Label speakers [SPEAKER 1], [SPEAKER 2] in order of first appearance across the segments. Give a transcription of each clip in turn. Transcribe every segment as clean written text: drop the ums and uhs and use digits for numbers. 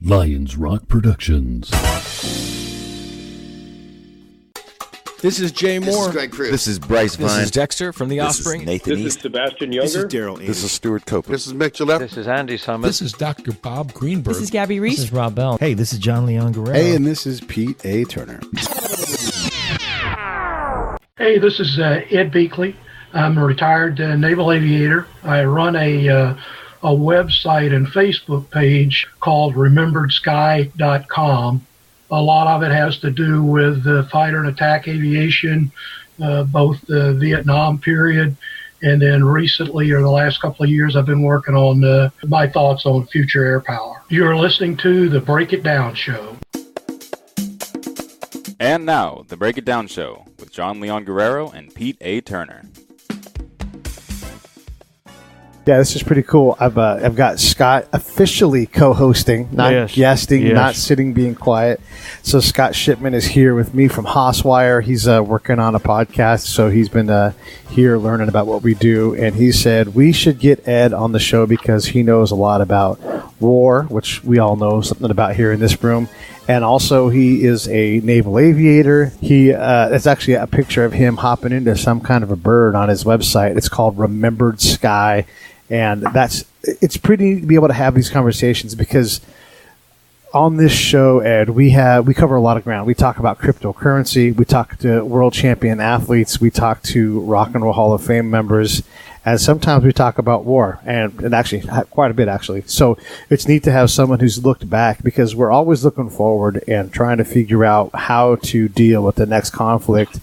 [SPEAKER 1] Lions Rock Productions.
[SPEAKER 2] This is Jay Moore.
[SPEAKER 3] This is Greg Cruz.
[SPEAKER 4] This is Bryce Vine.
[SPEAKER 5] This is Dexter from The Offspring.
[SPEAKER 4] This is Nathan
[SPEAKER 6] This
[SPEAKER 4] East.
[SPEAKER 6] is Sebastian Younger.
[SPEAKER 2] This is Daryl
[SPEAKER 4] This is Stuart Copeland.
[SPEAKER 3] This is Mick Gillette.
[SPEAKER 7] This is Andy Summit.
[SPEAKER 8] This is Dr. Bob Greenberg.
[SPEAKER 9] This is Gabby Reese.
[SPEAKER 10] This is Rob Bell.
[SPEAKER 11] Hey, this is John Leon Guerrero.
[SPEAKER 12] Hey, and this is Pete A. Turner.
[SPEAKER 13] Hey, this is Ed Beakley. I'm a retired naval aviator. I run a website and Facebook page called rememberedsky.com. A lot of it has to do with fighter and attack aviation, both the Vietnam period, and then recently, or the last couple of years, I've been working on my thoughts on future air power. You're listening to the Break It Down Show.
[SPEAKER 14] And now, the Break It Down Show with John Leon Guerrero and Pete A. Turner.
[SPEAKER 15] Yeah, this is pretty cool. I've got Scott officially co-hosting, not guesting, not sitting being quiet. So Scott Shipman is here with me from Hosswire. He's working on a podcast, so he's been here learning about what we do. And he said we should get Ed on the show because he knows a lot about war, which we all know something about here in this room. And also, he is a naval aviator. It's actually a picture of him hopping into some kind of a bird on his website. It's called Remembered Sky. And it's pretty neat to be able to have these conversations because on this show, Ed, we cover a lot of ground. We talk about cryptocurrency. We talk to world champion athletes. We talk to Rock and Roll Hall of Fame members. And sometimes we talk about war, and actually quite a bit, actually. So it's neat to have someone who's looked back because we're always looking forward and trying to figure out how to deal with the next conflict,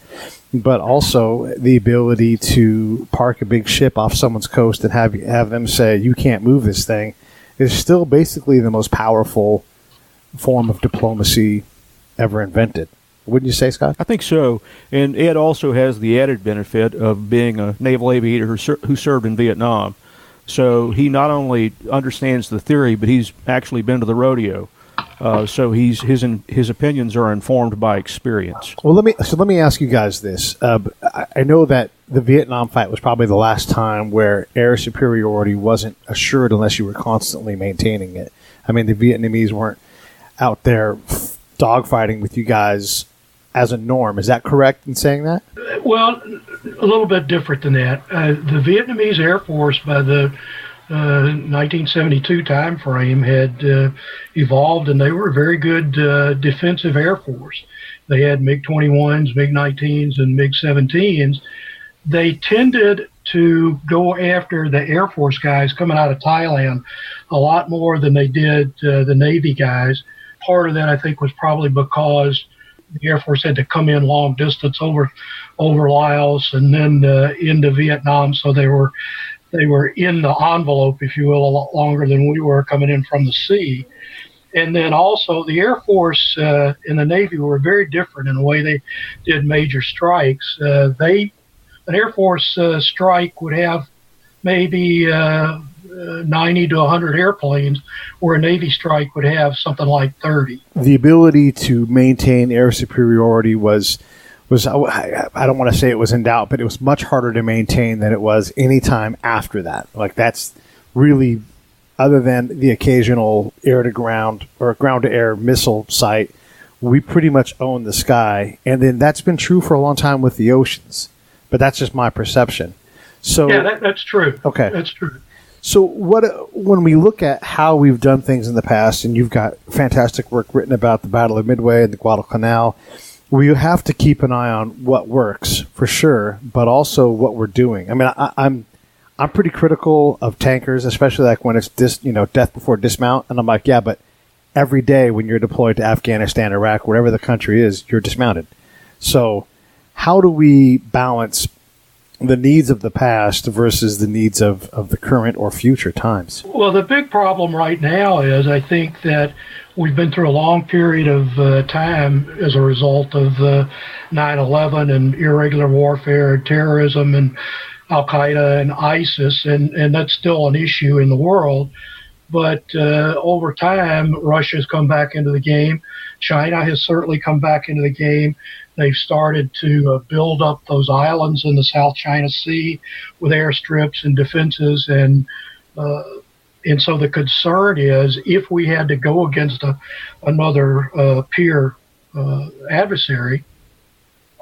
[SPEAKER 15] but also the ability to park a big ship off someone's coast and have them say, you can't move this thing, is still basically the most powerful form of diplomacy ever invented. Wouldn't you say, Scott?
[SPEAKER 16] I think so. And Ed also has the added benefit of being a naval aviator who served in Vietnam. So he not only understands the theory, but he's actually been to the rodeo. So his opinions are informed by experience.
[SPEAKER 15] Well, let me ask you guys this. I know that the Vietnam fight was probably the last time where air superiority wasn't assured unless you were constantly maintaining it. I mean, the Vietnamese weren't out there dogfighting with you guys as a norm. Is that correct in saying that?
[SPEAKER 13] Well, a little bit different than that. The Vietnamese Air Force, by the 1972 time frame, had evolved, and they were a very good defensive Air Force. They had MiG-21s, MiG-19s, and MiG-17s. They tended to go after the Air Force guys coming out of Thailand a lot more than they did the Navy guys. Part of that, I think, was probably because the Air Force had to come in long distance over Laos and then into Vietnam, so they were in the envelope, if you will, a lot longer than we were coming in from the sea. And then also the Air Force and the Navy were very different in the way they did major strikes. An Air Force strike would have maybe 90 to 100 airplanes, where a Navy strike would have something like 30.
[SPEAKER 15] The ability to maintain air superiority was I don't want to say it was in doubt, but it was much harder to maintain than it was any time after that. Like, that's really, other than the occasional air-to-ground or ground-to-air missile site, we pretty much own the sky. And then that's been true for a long time with the oceans. But that's just my perception. So
[SPEAKER 13] yeah, that's true.
[SPEAKER 15] Okay.
[SPEAKER 13] That's true.
[SPEAKER 15] So when we look at how we've done things in the past, and you've got fantastic work written about the Battle of Midway and the Guadalcanal, we have to keep an eye on what works for sure, but also what we're doing. I mean, I'm pretty critical of tankers, especially like when it's death before dismount, and I'm like, yeah, but every day when you're deployed to Afghanistan, Iraq, wherever the country is, you're dismounted. So how do we balance the needs of the past versus the needs of the current or future times?
[SPEAKER 13] Well, the big problem right now is I think that we've been through a long period of time as a result of 9/11 and irregular warfare and terrorism and Al-Qaeda and ISIS, and that's still an issue in the world. But over time, Russia's come back into the game. China has certainly come back into the game. They've started to build up those islands in the South China Sea with airstrips and defenses, and And so the concern is if we had to go against another peer adversary,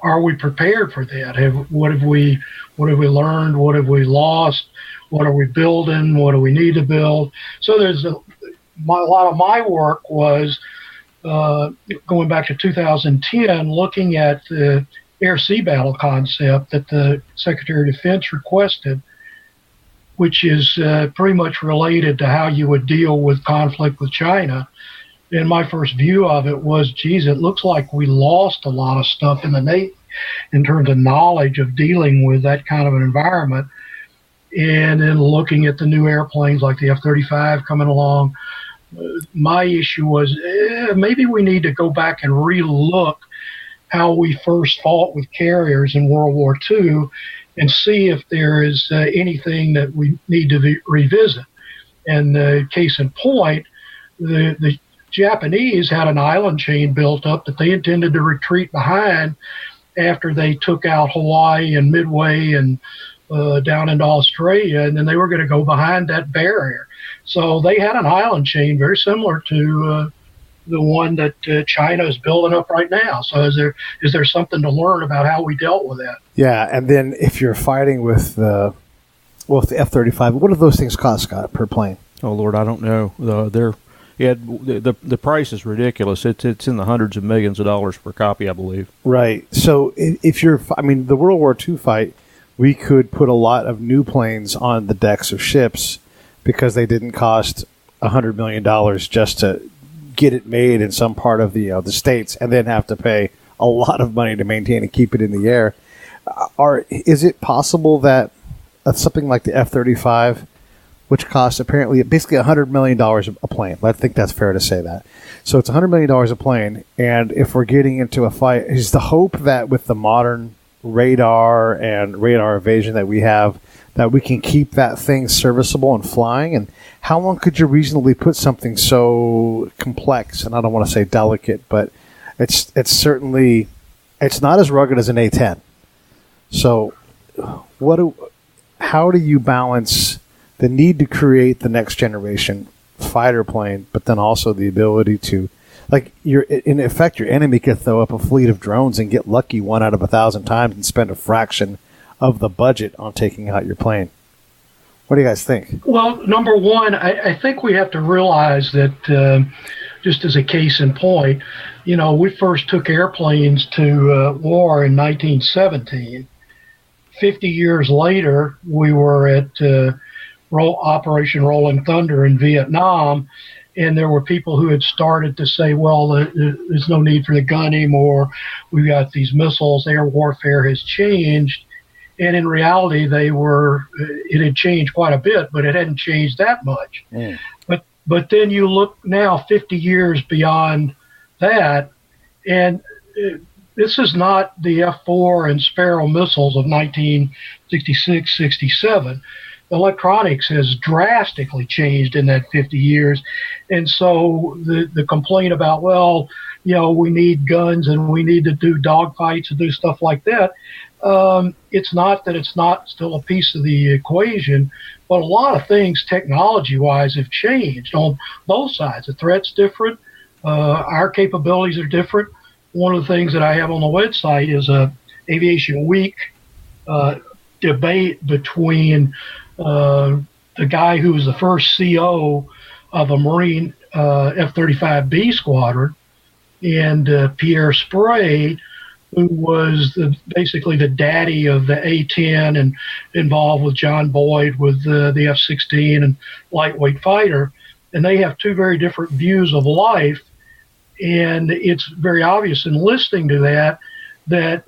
[SPEAKER 13] are we prepared for that? What have we learned? What have we lost? What are we building? What do we need to build? So there's a lot of my work was going back to 2010, looking at the air-sea battle concept that the Secretary of Defense requested, which is pretty much related to how you would deal with conflict with China. And my first view of it was, geez, it looks like we lost a lot of stuff in the Navy in terms of knowledge of dealing with that kind of an environment. And then looking at the new airplanes like the F-35 coming along, my issue was maybe we need to go back and relook how we first fought with carriers in World War II and see if there is anything that we need to revisit. And case in point, the Japanese had an island chain built up that they intended to retreat behind after they took out Hawaii and Midway and down into Australia, and then they were going to go behind that barrier. So they had an island chain very similar to the one that China is building up right now. So is there something to learn about how we dealt with that?
[SPEAKER 15] Yeah, and then if you're fighting with the F-35, what do those things cost, Scott, per plane?
[SPEAKER 16] Oh Lord, I don't know. The price is ridiculous. It's in the hundreds of millions of dollars per copy, I believe.
[SPEAKER 15] Right. So if the World War II fight, we could put a lot of new planes on the decks of ships because they didn't cost $100 million just to get it made in some part of the States and then have to pay a lot of money to maintain and keep it in the air. Is it possible that something like the F-35, which costs apparently basically $100 million a plane, I think that's fair to say that. So it's $100 million a plane, and if we're getting into a fight, is the hope that with the modern radar and radar evasion that we have, that we can keep that thing serviceable and flying? And how long could you reasonably put something so complex, and I don't want to say delicate, but it's certainly, it's not as rugged as an A-10. So how do you balance the need to create the next generation fighter plane, but then also the ability to, in effect, your enemy could throw up a fleet of drones and get lucky 1 out of 1,000 times and spend a fraction of the budget on taking out your plane. What do you guys think?
[SPEAKER 13] Well, number one, I think we have to realize that, just as a case in point, we first took airplanes to war in 1917. 50 years later, we were at Operation Rolling Thunder in Vietnam, and there were people who had started to say, well, there's no need for the gun anymore. We've got these missiles. Air warfare has changed. And in reality, it had changed quite a bit, but it hadn't changed that much. Mm. But then you look now 50 years beyond that, and this is not the F-4 and Sparrow missiles of 1966, 67. Electronics has drastically changed in that 50 years. And so the complaint about, we need guns and we need to do dogfights and do stuff like that, it's not that it's not still a piece of the equation, but a lot of things technology-wise have changed on both sides. The threat's different. Our capabilities are different. One of the things that I have on the website is a Aviation Week debate between the guy who was the first CO of a Marine F-35B squadron and Pierre Spray, who was basically the daddy of the A-10 and involved with John Boyd with the F-16 and lightweight fighter. And they have two very different views of life. And it's very obvious in listening to that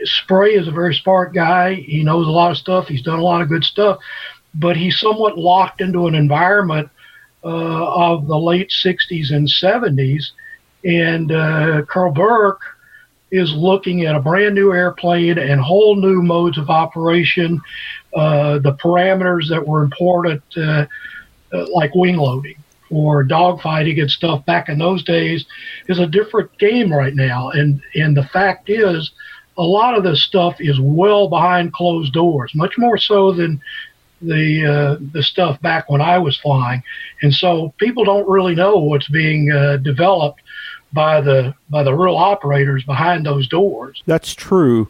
[SPEAKER 13] Spray is a very smart guy. He knows a lot of stuff. He's done a lot of good stuff. But he's somewhat locked into an environment of the late 60s and 70s. And Carl Burke is looking at a brand new airplane and whole new modes of operation, the parameters that were important, like wing loading or dogfighting and stuff back in those days is a different game right now. And the fact is, a lot of this stuff is well behind closed doors, much more so than the stuff back when I was flying, and so people don't really know what's being developed by the real operators behind those doors.
[SPEAKER 16] That's true,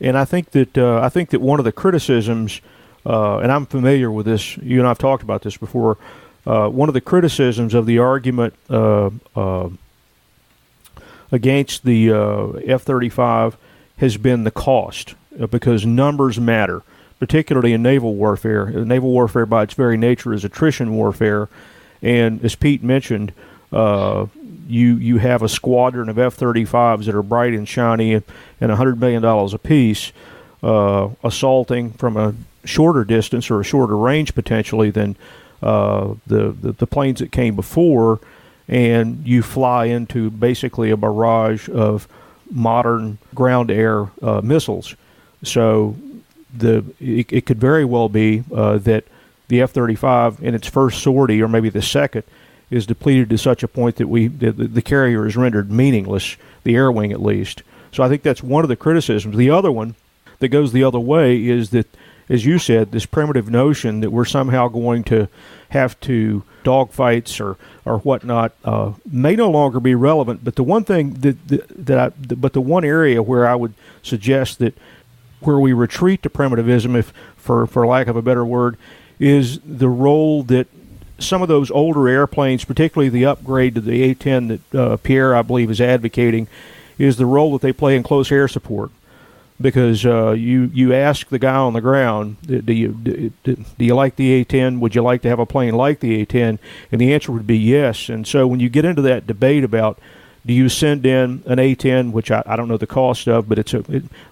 [SPEAKER 16] and I think that one of the criticisms, and I'm familiar with this. You and I've talked about this before. One of the criticisms of the argument against the F-35 has been the cost, because numbers matter, particularly in naval warfare. Naval warfare, by its very nature, is attrition warfare, and as Pete mentioned, you have a squadron of F-35s that are bright and shiny and $100 million apiece, assaulting from a shorter distance or a shorter range potentially than the planes that came before, and you fly into basically a barrage of modern ground-air missiles. So it could very well be that the F-35 in its first sortie, or maybe the second, is depleted to such a point that the carrier is rendered meaningless, the air wing at least. So I think that's one of the criticisms. The other one that goes the other way is that, as you said, this primitive notion that we're somehow going to have to dogfights or whatnot may no longer be relevant. But the one thing but the one area where I would suggest that where we retreat to primitivism, if for lack of a better word, is the role that some of those older airplanes, particularly the upgrade to the A-10 that Pierre, I believe, is advocating, is the role that they play in close air support. Because you ask the guy on the ground, do you like the A-10? Would you like to have a plane like the A-10? And the answer would be yes. And so when you get into that debate about, do you send in an A-10, which I don't know the cost of, but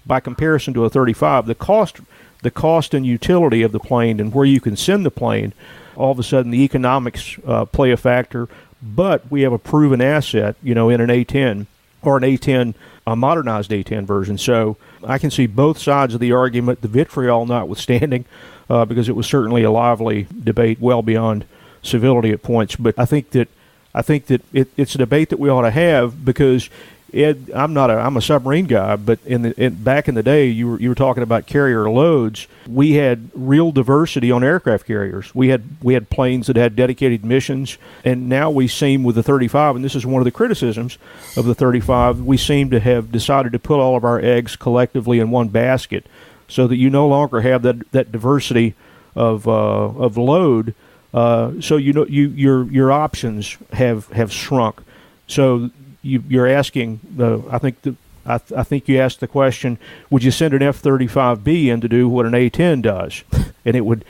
[SPEAKER 16] by comparison to a 35, the cost and utility of the plane and where you can send the plane, all of a sudden the economics play a factor. But we have a proven asset, in an A-10 or an A-10, a modernized A-10 version. So I can see both sides of the argument, the vitriol notwithstanding, because it was certainly a lively debate, well beyond civility at points. But I think that it's a debate that we ought to have, because Ed, I'm a submarine guy, but back in the day, you were talking about carrier loads. We had real diversity on aircraft carriers. We had planes that had dedicated missions, and now we seem with the 35, and this is one of the criticisms of the 35, we seem to have decided to put all of our eggs collectively in one basket, so that you no longer have that diversity of load. So your options have shrunk. So you're asking. I think you asked the question: would you send an F-35B in to do what an A-10 does? And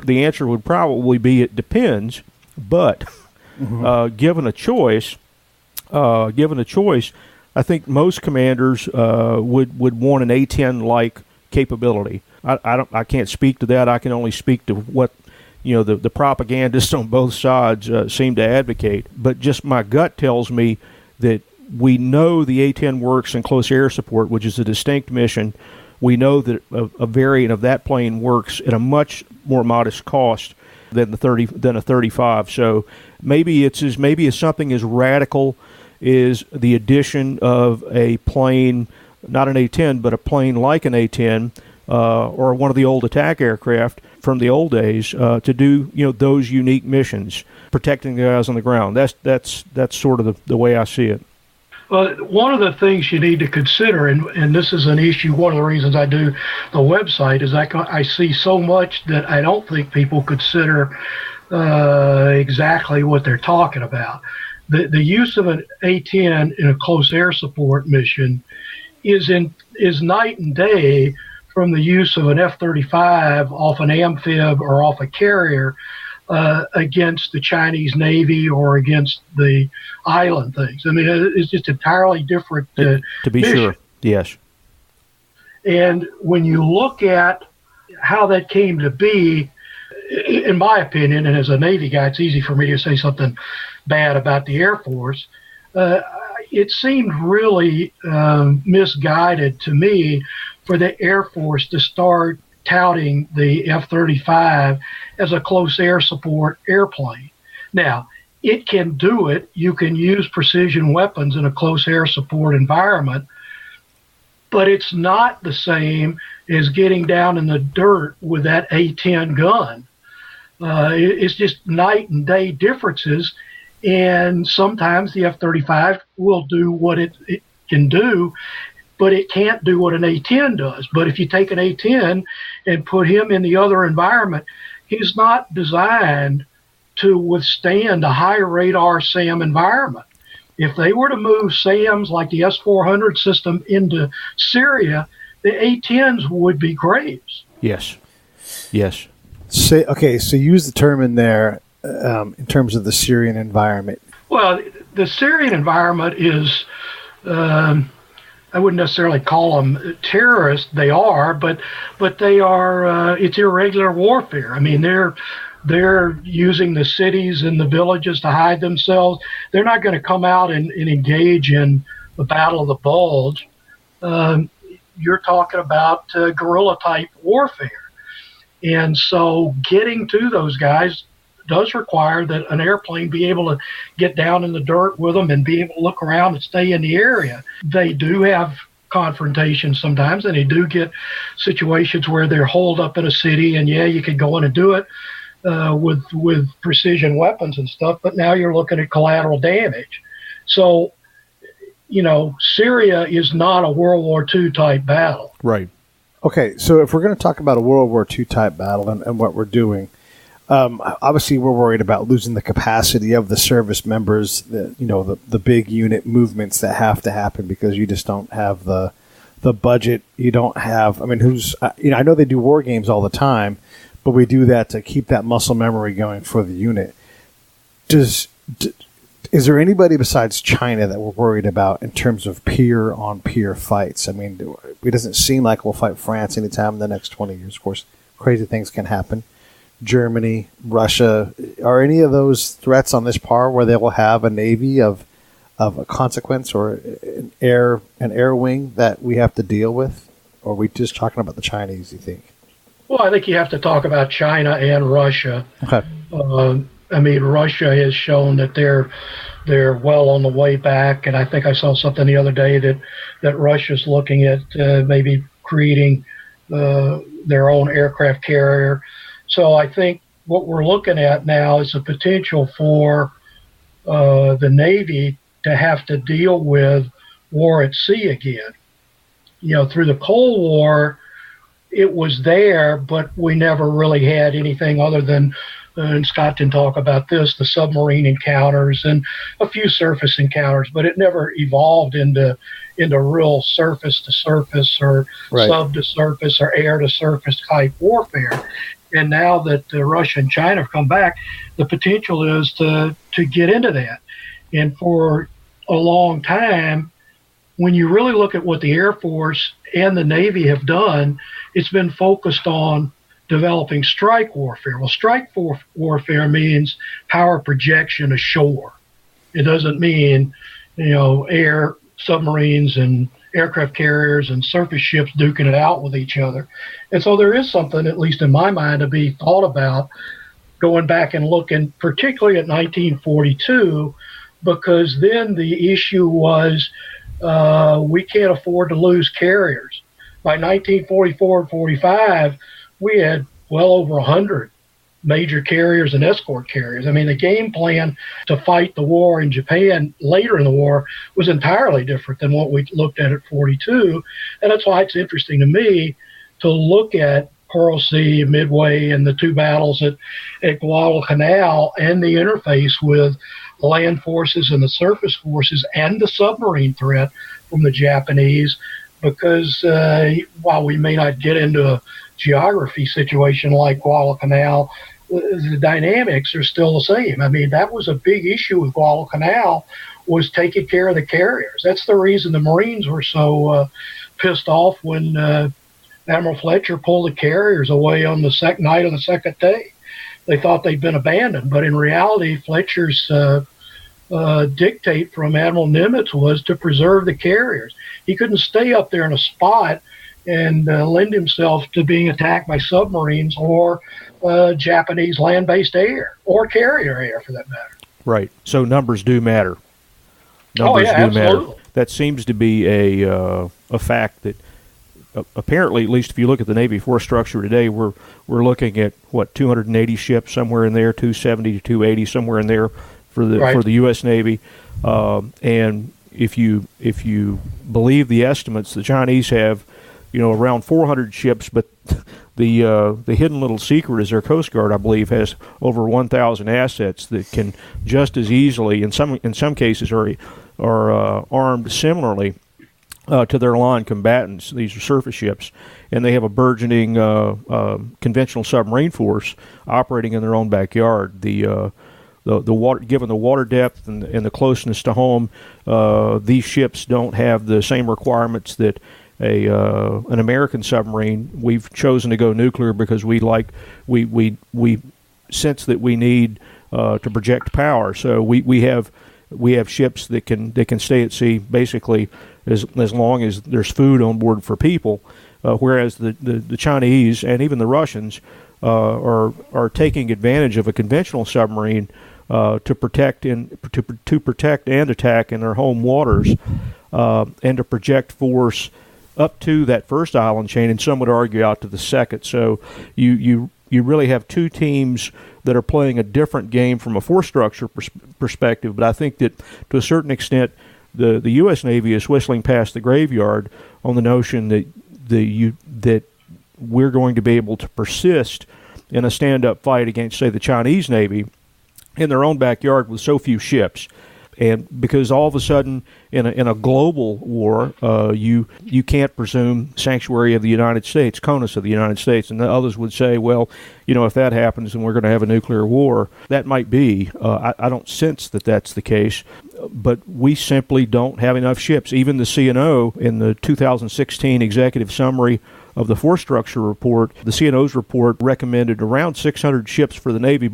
[SPEAKER 16] the answer would probably be it depends. But given a choice, I think most commanders would want an A-10 like capability. I can't speak to that. I can only speak to what the propagandists on both sides seem to advocate. But just my gut tells me that we know the A-10 works in close air support, which is a distinct mission. We know that a variant of that plane works at a much more modest cost than a 35. So maybe it's something as radical as the addition of a plane, not an A-10, but a plane like an A-10 or one of the old attack aircraft from the old days to do those unique missions, protecting the guys on the ground. That's sort of the way I see it.
[SPEAKER 13] Well, one of the things you need to consider, and this is an issue, one of the reasons I do the website, is I see so much that I don't think people consider exactly what they're talking about. The use of an A-10 in a close air support mission is night and day from the use of an F-35 off an amphib or off a carrier against the Chinese Navy or against the island things. I mean, it's just entirely different.
[SPEAKER 16] To be mission. Sure, yes.
[SPEAKER 13] And when you look at how that came to be, in my opinion, and as a Navy guy, it's easy for me to say something bad about the Air Force. It seemed really misguided to me for the Air Force to start touting the F-35 as a close air support airplane. Now, it can do it. You can use precision weapons in a close air support environment. but it's not the same as getting down in the dirt with that A-10 gun. It's just night and day differences, and sometimes the F-35 will do what it can do, but it can't do what an A-10 does. But if you take an A-10 and put him in the other environment, he's not designed to withstand a high radar SAM environment. If they were to move SAMs like the S-400 system into Syria, the A-10s would be graves.
[SPEAKER 16] Yes.
[SPEAKER 15] So use the term in there in terms of the Syrian environment.
[SPEAKER 13] Well, the Syrian environment is, I wouldn't necessarily call them terrorists. They are, but they are. It's irregular warfare. I mean, they're using the cities and the villages to hide themselves. They're not going to come out and engage in the Battle of the Bulge. You're talking about guerrilla type warfare. And so getting to those guys does require that an airplane be able to get down in the dirt with them and be able to look around and stay in the area. They do have confrontations sometimes, and they do get situations where they're holed up in a city, and you could go in and do it with precision weapons and stuff, but now you're looking at collateral damage. So, Syria is not a World War II type battle.
[SPEAKER 16] Right.
[SPEAKER 15] Okay, so if we're going to talk about a World War II type battle and what we're doing, obviously we're worried about losing the capacity of the service members, the big unit movements that have to happen because you just don't have the budget. You don't have, I know they do war games all the time, but we do that to keep that muscle memory going for the unit. Is there anybody besides China that we're worried about in terms of peer-on-peer fights? I mean, it doesn't seem like we'll fight France anytime in the next 20 years. Of course, crazy things can happen. Germany, Russia, are any of those threats on this par where they will have a navy of a consequence or an air wing that we have to deal with? Or are we just talking about the Chinese, you think?
[SPEAKER 13] Well, I think you have to talk about China and Russia. Okay. Russia has shown that they're well on the way back, and I think I saw something the other day that Russia's looking at maybe creating their own aircraft carrier. So I think what we're looking at now is a potential for the Navy to have to deal with war at sea again. Through the Cold War, it was there, but we never really had anything other than, and Scott can talk about this, the submarine encounters and a few surface encounters, but it never evolved into real surface to surface or sub to surface or air to surface type warfare. And now that Russia and China have come back, the potential is to get into that. And for a long time, when you really look at what the Air Force and the Navy have done, it's been focused on developing strike warfare. Well, strike warfare means power projection ashore. It doesn't mean, air submarines and aircraft carriers and surface ships duking it out with each other. And so there is something, at least in my mind, to be thought about going back and looking particularly at 1942, because then the issue was we can't afford to lose carriers. By 1944 and 45, we had well over 100 major carriers and escort carriers. The game plan to fight the war in Japan later in the war was entirely different than what we looked at 42. And that's why it's interesting to me to look at Pearl Sea, Midway, and the two battles at Guadalcanal and the interface with land forces and the surface forces and the submarine threat from the Japanese, because while we may not get into a geography situation like Guadalcanal, the dynamics are still the same. That was a big issue with Guadalcanal, was taking care of the carriers. That's the reason the Marines were so pissed off when Admiral Fletcher pulled the carriers away on the second night of the second day. They thought they'd been abandoned, but in reality, Fletcher's dictate from Admiral Nimitz was to preserve the carriers. He couldn't stay up there in a spot and lend himself to being attacked by submarines or Japanese land-based air or carrier air, for that matter.
[SPEAKER 16] Right. So numbers do matter. Numbers do
[SPEAKER 13] absolutely.
[SPEAKER 16] matter. That seems to be a fact that apparently, at least if you look at the Navy force structure today, we're looking at 280 ships, somewhere in there, 270 to 280, somewhere in there for the U.S. Navy. And if you believe the estimates, the Chinese have, around 400 ships, but the hidden little secret is their Coast Guard, I believe, has over 1,000 assets that can just as easily, in some cases, are armed similarly to their line combatants. These are surface ships, and they have a burgeoning conventional submarine force operating in their own backyard. The water, given the water depth and the closeness to home, these ships don't have the same requirements that an American submarine. We've chosen to go nuclear because we sense that we need to project power. So we have ships that can stay at sea basically as long as there's food on board for people, whereas the Chinese and even the Russians are taking advantage of a conventional submarine to protect and attack in their home waters, and to project force up to that first island chain, and some would argue out to the second. So you really have two teams that are playing a different game from a force structure perspective. But I think that to a certain extent, the U.S. Navy is whistling past the graveyard on the notion that we're going to be able to persist in a stand-up fight against, say, the Chinese Navy in their own backyard with so few ships. And because all of a sudden, in a global war, you can't presume sanctuary of the United States, CONUS of the United States, and the others would say, well, if that happens, then we're going to have a nuclear war. That might be. I don't sense that that's the case, but we simply don't have enough ships. Even the CNO in the 2016 executive summary of the force structure report, the CNO's report recommended around 600 ships for the Navy,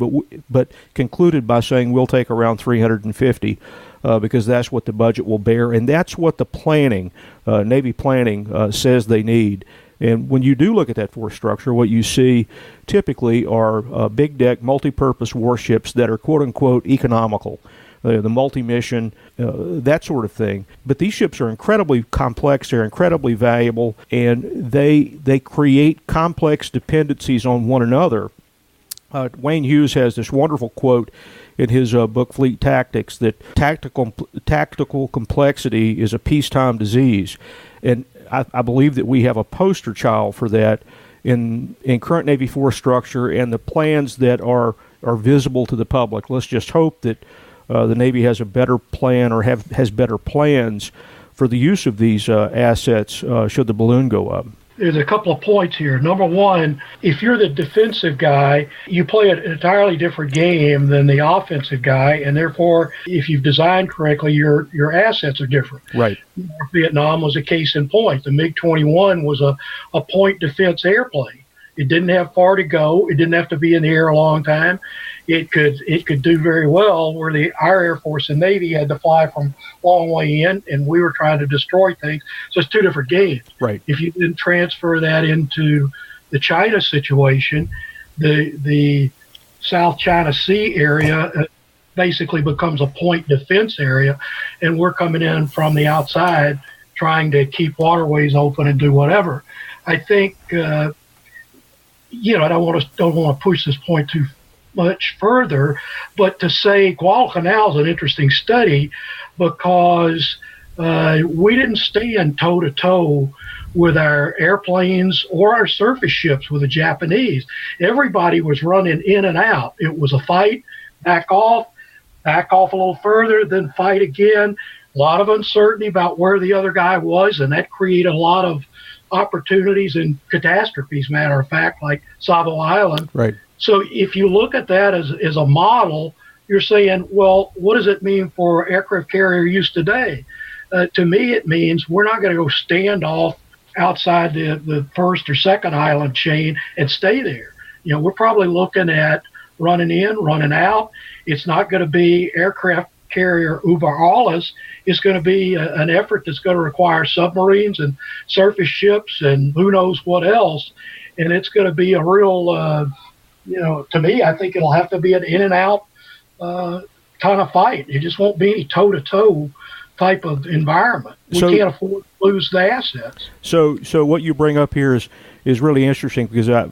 [SPEAKER 16] but concluded by saying we'll take around 350 because that's what the budget will bear, and that's what the planning, Navy planning, says they need. And when you do look at that force structure, what you see typically are big deck, multi-purpose warships that are quote-unquote economical. The multi-mission, that sort of thing. But these ships are incredibly complex, they're incredibly valuable, and they create complex dependencies on one another. Wayne Hughes has this wonderful quote in his book Fleet Tactics that tactical complexity is a peacetime disease. And I believe that we have a poster child for that in current Navy force structure and the plans that are visible to the public. Let's just hope that the Navy has a better plan or has better plans for the use of these assets should the balloon go up.
[SPEAKER 13] There's a couple of points here. Number one, if you're the defensive guy, you play an entirely different game than the offensive guy, and therefore, if you've designed correctly, your assets are different.
[SPEAKER 16] Right.
[SPEAKER 13] North Vietnam was a case in point. The MiG-21 was a point defense airplane. It didn't have far to go. It didn't have to be in the air a long time. It could do very well where our Air Force and Navy had to fly from long way in, and we were trying to destroy things. So it's two different games.
[SPEAKER 16] Right.
[SPEAKER 13] If you then transfer that into the China situation, the South China Sea area basically becomes a point defense area, and we're coming in from the outside trying to keep waterways open and do whatever. I think. I don't want to push this point too much further, but to say Guadalcanal is an interesting study because we didn't stand toe-to-toe with our airplanes or our surface ships with the Japanese. Everybody was running in and out. It was a fight, back off a little further, then fight again. A lot of uncertainty about where the other guy was, and that created a lot of opportunities and catastrophes, matter of fact, like Savo Island.
[SPEAKER 16] Right.
[SPEAKER 13] So if you look at that as a model, you're saying, well, what does it mean for aircraft carrier use today? To me, it means we're not going to go stand off outside the first or second island chain and stay there. We're probably looking at running in, running out. It's not going to be aircraft carrier over alles. Is going to be an effort that's going to require submarines and surface ships and who knows what else. And it's going to be a real, to me, I think it'll have to be an in and out kind of fight. It just won't be any toe to toe type of environment. We can't afford to lose the assets.
[SPEAKER 16] So what you bring up here is really interesting, because I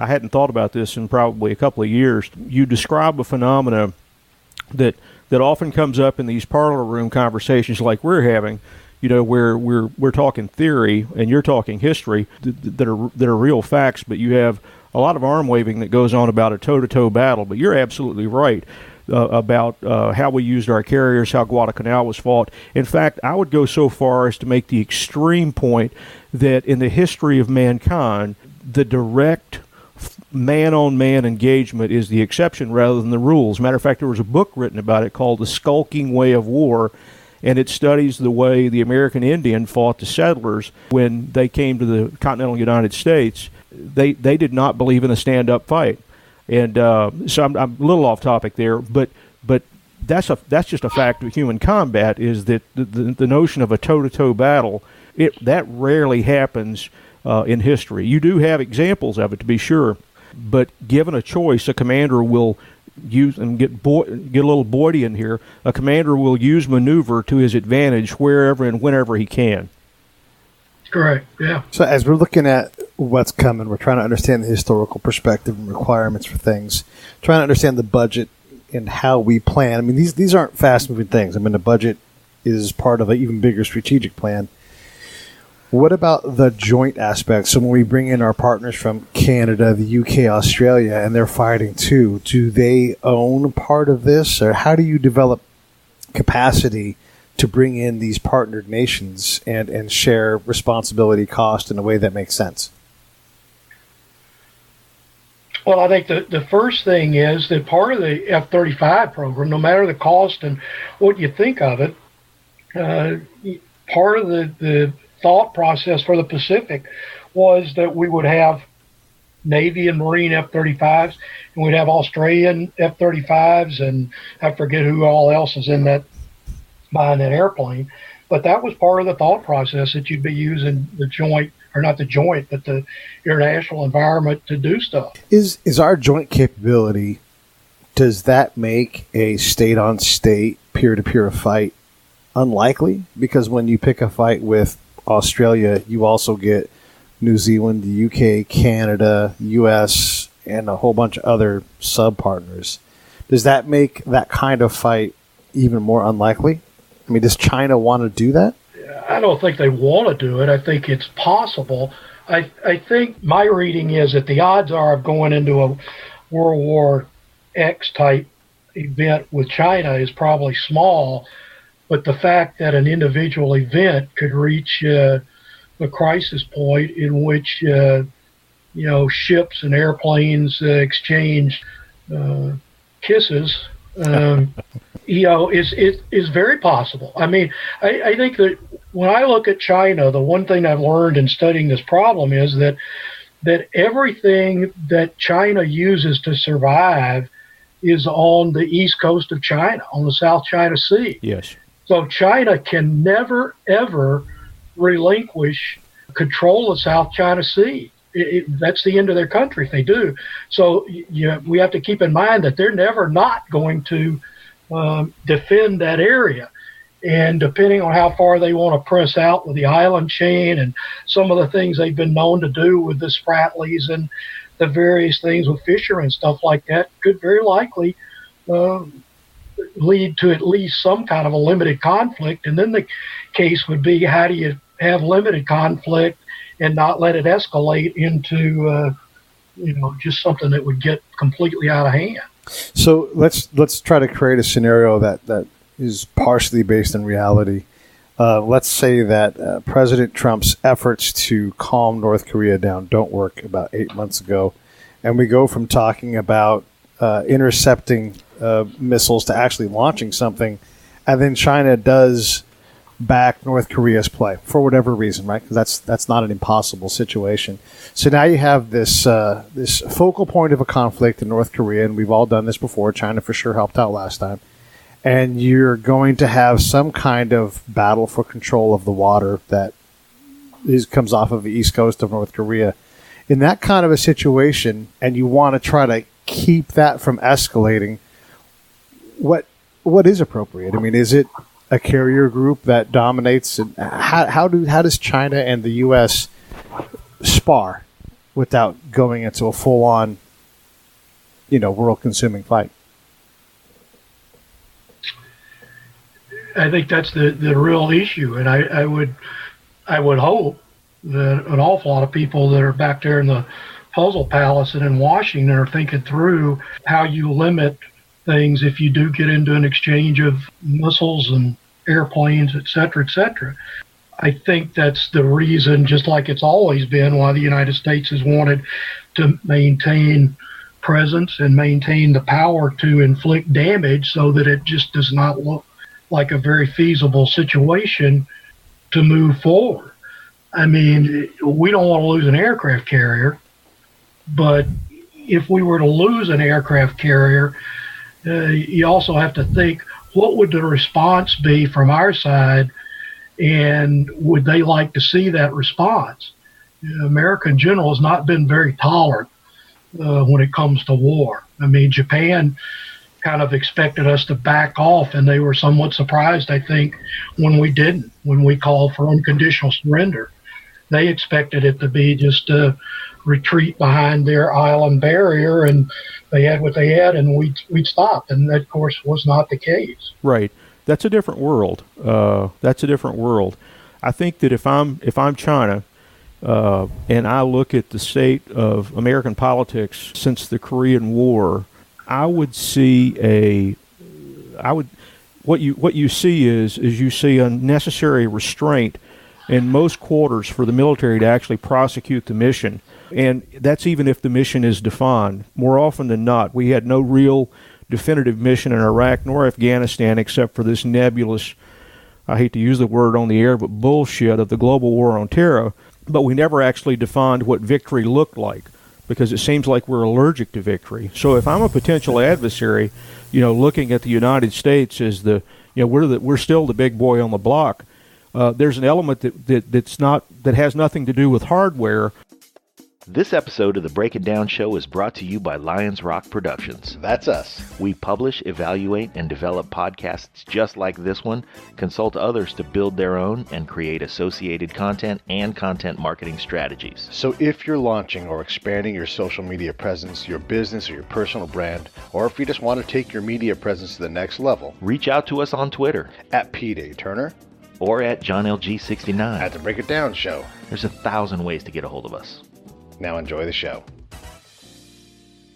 [SPEAKER 16] hadn't thought about this in probably a couple of years. You describe a phenomena that often comes up in these parlor room conversations like we're having, where we're talking theory and you're talking history that are real facts, but you have a lot of arm waving that goes on about a toe-to-toe battle. But you're absolutely right about how we used our carriers, how Guadalcanal was fought. In fact, I would go so far as to make the extreme point that in the history of mankind, the direct man-on-man engagement is the exception rather than the rules. Matter of fact, there was a book written about it called The Skulking Way of War, and it studies the way the American Indian fought the settlers when they came to the continental United States. They did not believe in a stand-up fight. And so I'm a little off topic there, but that's just a fact of human combat, is that the notion of a toe-to-toe battle, that rarely happens in history. You do have examples of it, to be sure, but given a choice, a commander will use, and get a little Boydian here, a commander will use maneuver to his advantage wherever and whenever he can.
[SPEAKER 13] Correct, yeah.
[SPEAKER 15] So as we're looking at what's coming, we're trying to understand the historical perspective and requirements for things, trying to understand the budget and how we plan. I mean, these aren't fast-moving things. I mean, the budget is part of an even bigger strategic plan. What about the joint aspect? So when we bring in our partners from Canada, the UK, Australia, and they're fighting too, do they own part of this? Or how do you develop capacity to bring in these partnered nations and share responsibility, cost in a way that makes sense?
[SPEAKER 13] Well, I think the first thing is that part of the F-35 program, no matter the cost and what you think of it, part of the thought process for the Pacific was that we would have Navy and Marine F-35s, and we'd have Australian F-35s, and I forget who all else is in that, buying that airplane. But that was part of the thought process, that you'd be using the joint, or not the joint, but the international environment to do stuff.
[SPEAKER 15] Is our joint capability, does that make a state-on-state, peer-to-peer fight unlikely? Because when you pick a fight with Australia, you also get New Zealand, the UK, Canada, US, and a whole bunch of other sub-partners. Does that make that kind of fight even more unlikely? I mean, does China want to do that?
[SPEAKER 13] I don't think they want to do it. I think it's possible. I think my reading is that the odds are of going into a World War X type event with China is probably small, but the fact that an individual event could reach the crisis point in which ships and airplanes exchange kisses, is very possible. I mean, I think that when I look at China, the one thing I've learned in studying this problem is that everything that China uses to survive is on the east coast of China, on the South China Sea.
[SPEAKER 16] Yes.
[SPEAKER 13] So China can never, ever relinquish control of South China Sea. That's the end of their country if they do. So we have to keep in mind that they're never not going to defend that area. And depending on how far they want to press out with the island chain and some of the things they've been known to do with the Spratlys and the various things with fishermen and stuff like that, could very likely lead to at least some kind of a limited conflict. And then the case would be, how do you have limited conflict and not let it escalate into just something that would get completely out of hand?
[SPEAKER 15] So let's try to create a scenario that is partially based in reality. Let's say that President Trump's efforts to calm North Korea down don't work about 8 months ago, and we go from talking about intercepting missiles to actually launching something, and then China does back North Korea's play for whatever reason, right? Because that's not an impossible situation. So now you have this this focal point of a conflict in North Korea, and we've all done this before. China for sure helped out last time. And you're going to have some kind of battle for control of the water that comes off of the east coast of North Korea. In that kind of a situation, and you want to try to keep that from escalating, what is appropriate? I mean, is it a carrier group that dominates? And how does China and the U.S. spar without going into a full-on, world-consuming fight?
[SPEAKER 13] I think that's the real issue, and I would hope that an awful lot of people that are back there in the puzzle palace and in Washington are thinking through how you limit things if you do get into an exchange of missiles and airplanes, et cetera, et cetera. I think that's the reason, just like it's always been, why the United States has wanted to maintain presence and maintain the power to inflict damage so that it just does not look like a very feasible situation to move forward. I mean, we don't want to lose an aircraft carrier, but if we were to lose an aircraft carrier, you also have to think, what would the response be from our side, and would they like to see that response? America in general has not been very tolerant when it comes to war. I mean, Japan kind of expected us to back off, and they were somewhat surprised, I think, when we didn't, when we called for unconditional surrender. They expected it to be just a retreat behind their island barrier, and they had what they had, and we'd stopped. And that, of course, was not the case.
[SPEAKER 16] Right. That's a different world. That's a different world. I think that if I'm China, and I look at the state of American politics since the Korean War, I would see what you see is you see unnecessary restraint in most quarters for the military to actually prosecute the mission. And that's even if the mission is defined. More often than not, we had no real definitive mission in Iraq nor Afghanistan except for this nebulous, I hate to use the word on the air, but bullshit of the global war on terror. But we never actually defined what victory looked like, because it seems like we're allergic to victory. So if I'm a potential adversary, looking at the United States as we're still the big boy on the block, there's an element that has nothing to do with hardware.
[SPEAKER 3] This episode of the Break It Down Show is brought to you by Lions Rock Productions.
[SPEAKER 12] That's us.
[SPEAKER 3] We publish, evaluate, and develop podcasts just like this one, consult others to build their own, and create associated content and content marketing strategies.
[SPEAKER 12] So if you're launching or expanding your social media presence, your business or your personal brand, or if you just want to take your media presence to the next level,
[SPEAKER 3] reach out to us on Twitter
[SPEAKER 12] at Pete A. Turner
[SPEAKER 3] or at JohnLG69
[SPEAKER 12] at the Break It Down Show.
[SPEAKER 3] There's 1,000 ways to get a hold of us.
[SPEAKER 12] Now enjoy the show.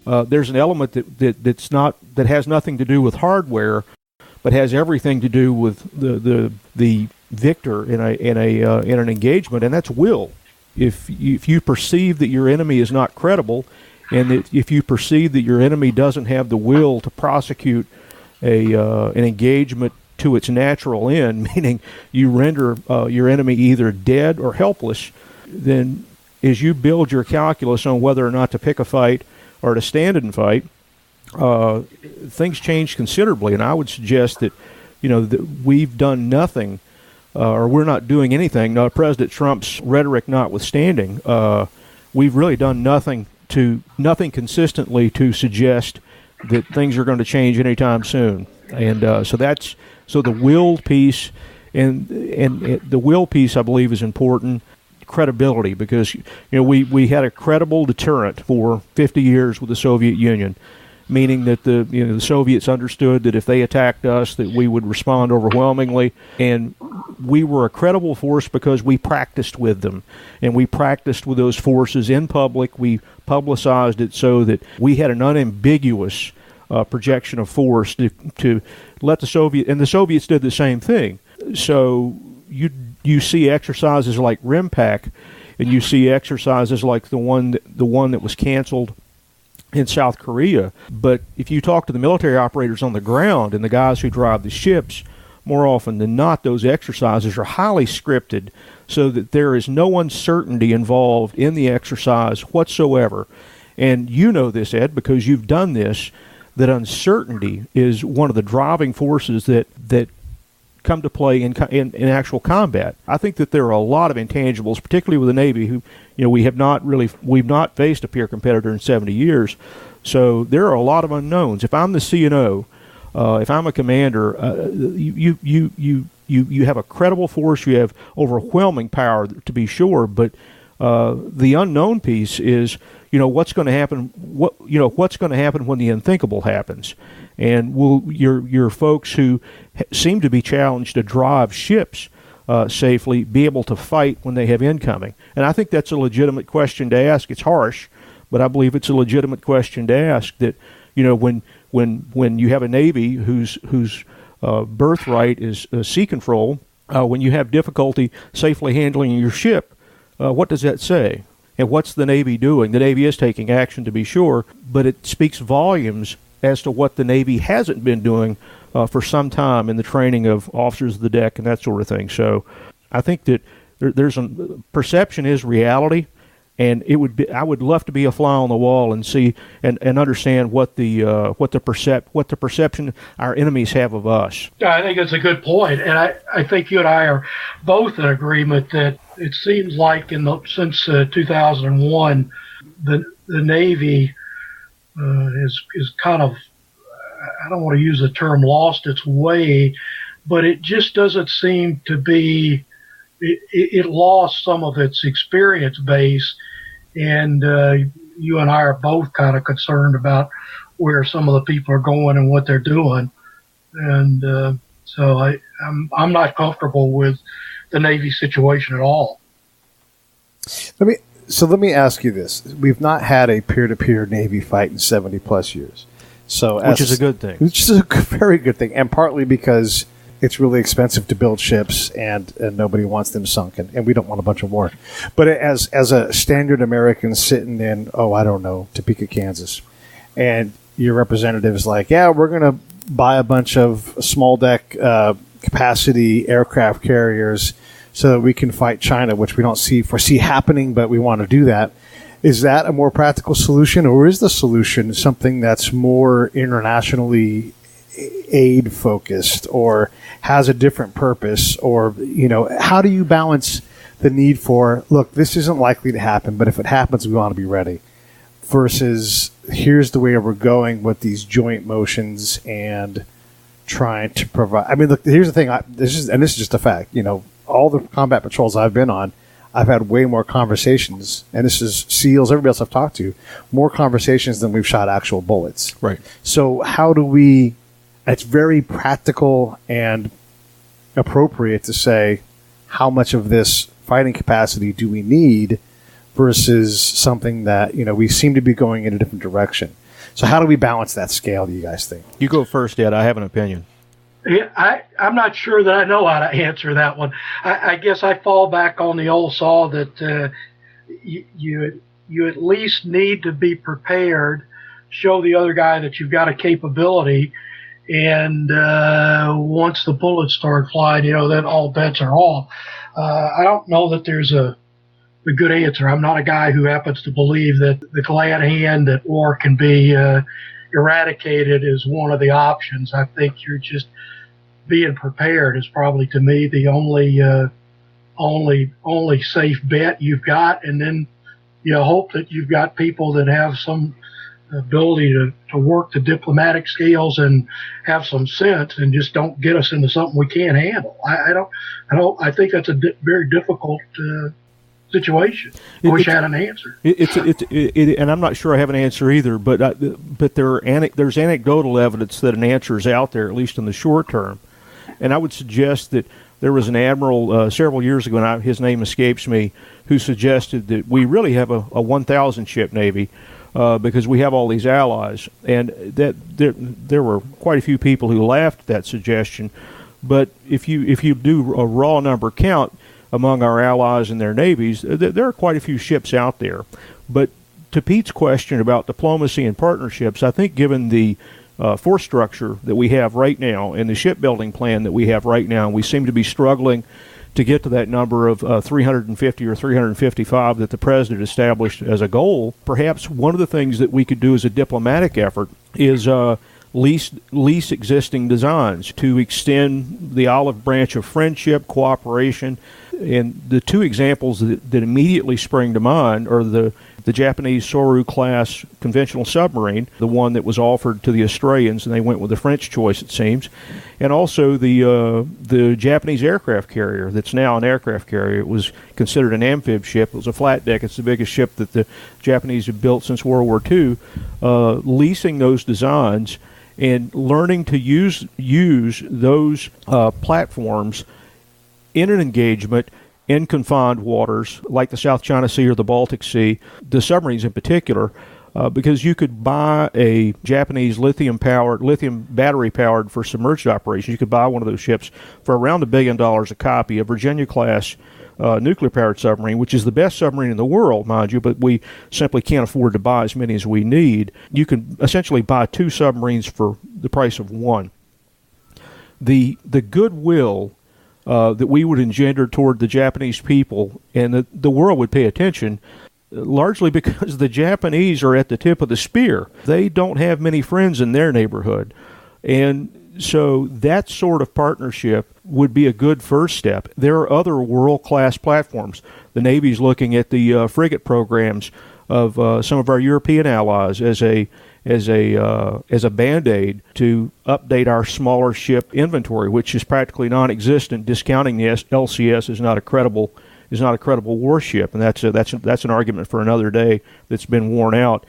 [SPEAKER 16] There's an element that has nothing to do with hardware, but has everything to do with the victor in an engagement, and that's will. If you perceive that your enemy is not credible, and that if you perceive that your enemy doesn't have the will to prosecute an engagement to its natural end, meaning you render your enemy either dead or helpless, then as you build your calculus on whether or not to pick a fight or to stand and fight, things change considerably. And I would suggest that, that we've done nothing, or we're not doing anything. Now, President Trump's rhetoric notwithstanding, we've really done nothing consistently to suggest that things are going to change anytime soon. And so the will piece, and the will piece, I believe, is important. Credibility, because we had a credible deterrent for 50 years with the Soviet Union, meaning that the Soviets understood that if they attacked us, that we would respond overwhelmingly, and we were a credible force because we practiced with them, and we practiced with those forces in public. We publicized it so that we had an unambiguous projection of force to let the Soviets did the same thing. So you see exercises like RIMPAC, and you see exercises like the one that was canceled in South Korea. But if you talk to the military operators on the ground and the guys who drive the ships, more often than not, those exercises are highly scripted so that there is no uncertainty involved in the exercise whatsoever. And you know this, Ed, because you've done this, that uncertainty is one of the driving forces that come to play in actual combat. I think that there are a lot of intangibles, particularly with the Navy, who we've not faced a peer competitor in 70 years. So there are a lot of unknowns. If I'm the CNO if I'm a commander, you have a credible force, you have overwhelming power, to be sure, but the unknown piece is, what's going to happen? What's going to happen when the unthinkable happens? And will your folks who seem to be challenged to drive ships safely be able to fight when they have incoming? And I think that's a legitimate question to ask. It's harsh, but I believe it's a legitimate question to ask. That when you have a Navy whose birthright is sea control, when you have difficulty safely handling your ship, what does that say? And what's the Navy doing? The Navy is taking action, to be sure, but it speaks volumes as to what the Navy hasn't been doing for some time in the training of officers of the deck and that sort of thing. So I think that perception is reality, and I would love to be a fly on the wall and see and understand what the perception our enemies have of us.
[SPEAKER 13] I think it's a good point, and I think you and I are both in agreement that it seems like since 2001, the Navy is kind of, I don't want to use the term lost its way, but it just doesn't seem to be. It lost some of its experience base, and you and I are both kind of concerned about where some of the people are going and what they're doing, and so I'm not comfortable with the Navy situation at all.
[SPEAKER 15] Let me ask you this: we've not had a peer-to-peer Navy fight in 70 plus years,
[SPEAKER 16] which is a good thing.
[SPEAKER 15] Which is a very good thing, and partly because it's really expensive to build ships, and nobody wants them sunk, and we don't want a bunch of more. But as a standard American sitting in, Topeka, Kansas, and your representative is like, yeah, we're going to buy a bunch of small deck capacity aircraft carriers so that we can fight China, which we don't foresee happening, but we want to do that. Is that a more practical solution, or is the solution something that's more internationally aid focused or has a different purpose? Or how do you balance the need for, look, this isn't likely to happen, but if it happens, we want to be ready, versus here's the way we're going with these joint motions and trying to provide. I mean, look, here's the thing. This is just a fact. All the combat patrols I've been on, I've had way more conversations, and this is SEALs, everybody else I've talked to, more conversations than we've shot actual bullets.
[SPEAKER 16] Right.
[SPEAKER 15] So how do we? It's very practical and appropriate to say, how much of this fighting capacity do we need versus something that, we seem to be going in a different direction. So how do we balance that scale, do you guys think?
[SPEAKER 16] You go first, Ed. I have an opinion.
[SPEAKER 13] Yeah, I'm not sure that I know how to answer that one. I guess I fall back on the old saw that you at least need to be prepared, show the other guy that you've got a capability, and once the bullets start flying, then all bets are off. I don't know that there's a good answer. I'm not a guy who happens to believe that the glad hand that war can be eradicated is one of the options. I think you're just being prepared is probably, to me, the only safe bet you've got, and then you hope that you've got people that have some ability to work the diplomatic scales and have some sense and just don't get us into something we can't handle. I think that's a very difficult situation. I wish I had an answer.
[SPEAKER 16] And I'm not sure I have an answer either, but there's anecdotal evidence that an answer is out there, at least in the short term. And I would suggest that there was an admiral several years ago, and his name escapes me, who suggested that we really have a 1,000 ship Navy because we have all these allies. And that there were quite a few people who laughed at that suggestion. But if you do a raw number count among our allies and their navies, there are quite a few ships out there. But to Pete's question about diplomacy and partnerships, I think given the force structure that we have right now and the shipbuilding plan that we have right now, we seem to be struggling to get to that number of 350 or 355 that the president established as a goal. Perhaps one of the things that we could do as a diplomatic effort is lease existing designs to extend the olive branch of friendship, cooperation. And the two examples that immediately spring to mind are the the Japanese Soru-class conventional submarine, the one that was offered to the Australians, and they went with the French choice, it seems, and also the Japanese aircraft carrier that's now an aircraft carrier. It was considered an amphib ship. It was a flat deck. It's the biggest ship that the Japanese have built since World War II. Leasing those designs and learning to use those platforms in an engagement in confined waters like the South China Sea or the Baltic Sea, the submarines in particular, because you could buy a Japanese lithium battery powered for submerged operations. You could buy one of those ships for around $1 billion a copy, a Virginia-class nuclear-powered submarine, which is the best submarine in the world, mind you, but we simply can't afford to buy as many as we need. You can essentially buy 2 submarines for the price of one. The goodwill that we would engender toward the Japanese people and the world would pay attention, largely because the Japanese are at the tip of the spear. They don't have many friends in their neighborhood. And so that sort of partnership would be a good first step. There are other world-class platforms. The Navy's looking at the frigate programs of some of our European allies as a Band-Aid to update our smaller ship inventory, which is practically non-existent. Discounting the LCS is not a credible warship, and that's an argument for another day that's been worn out.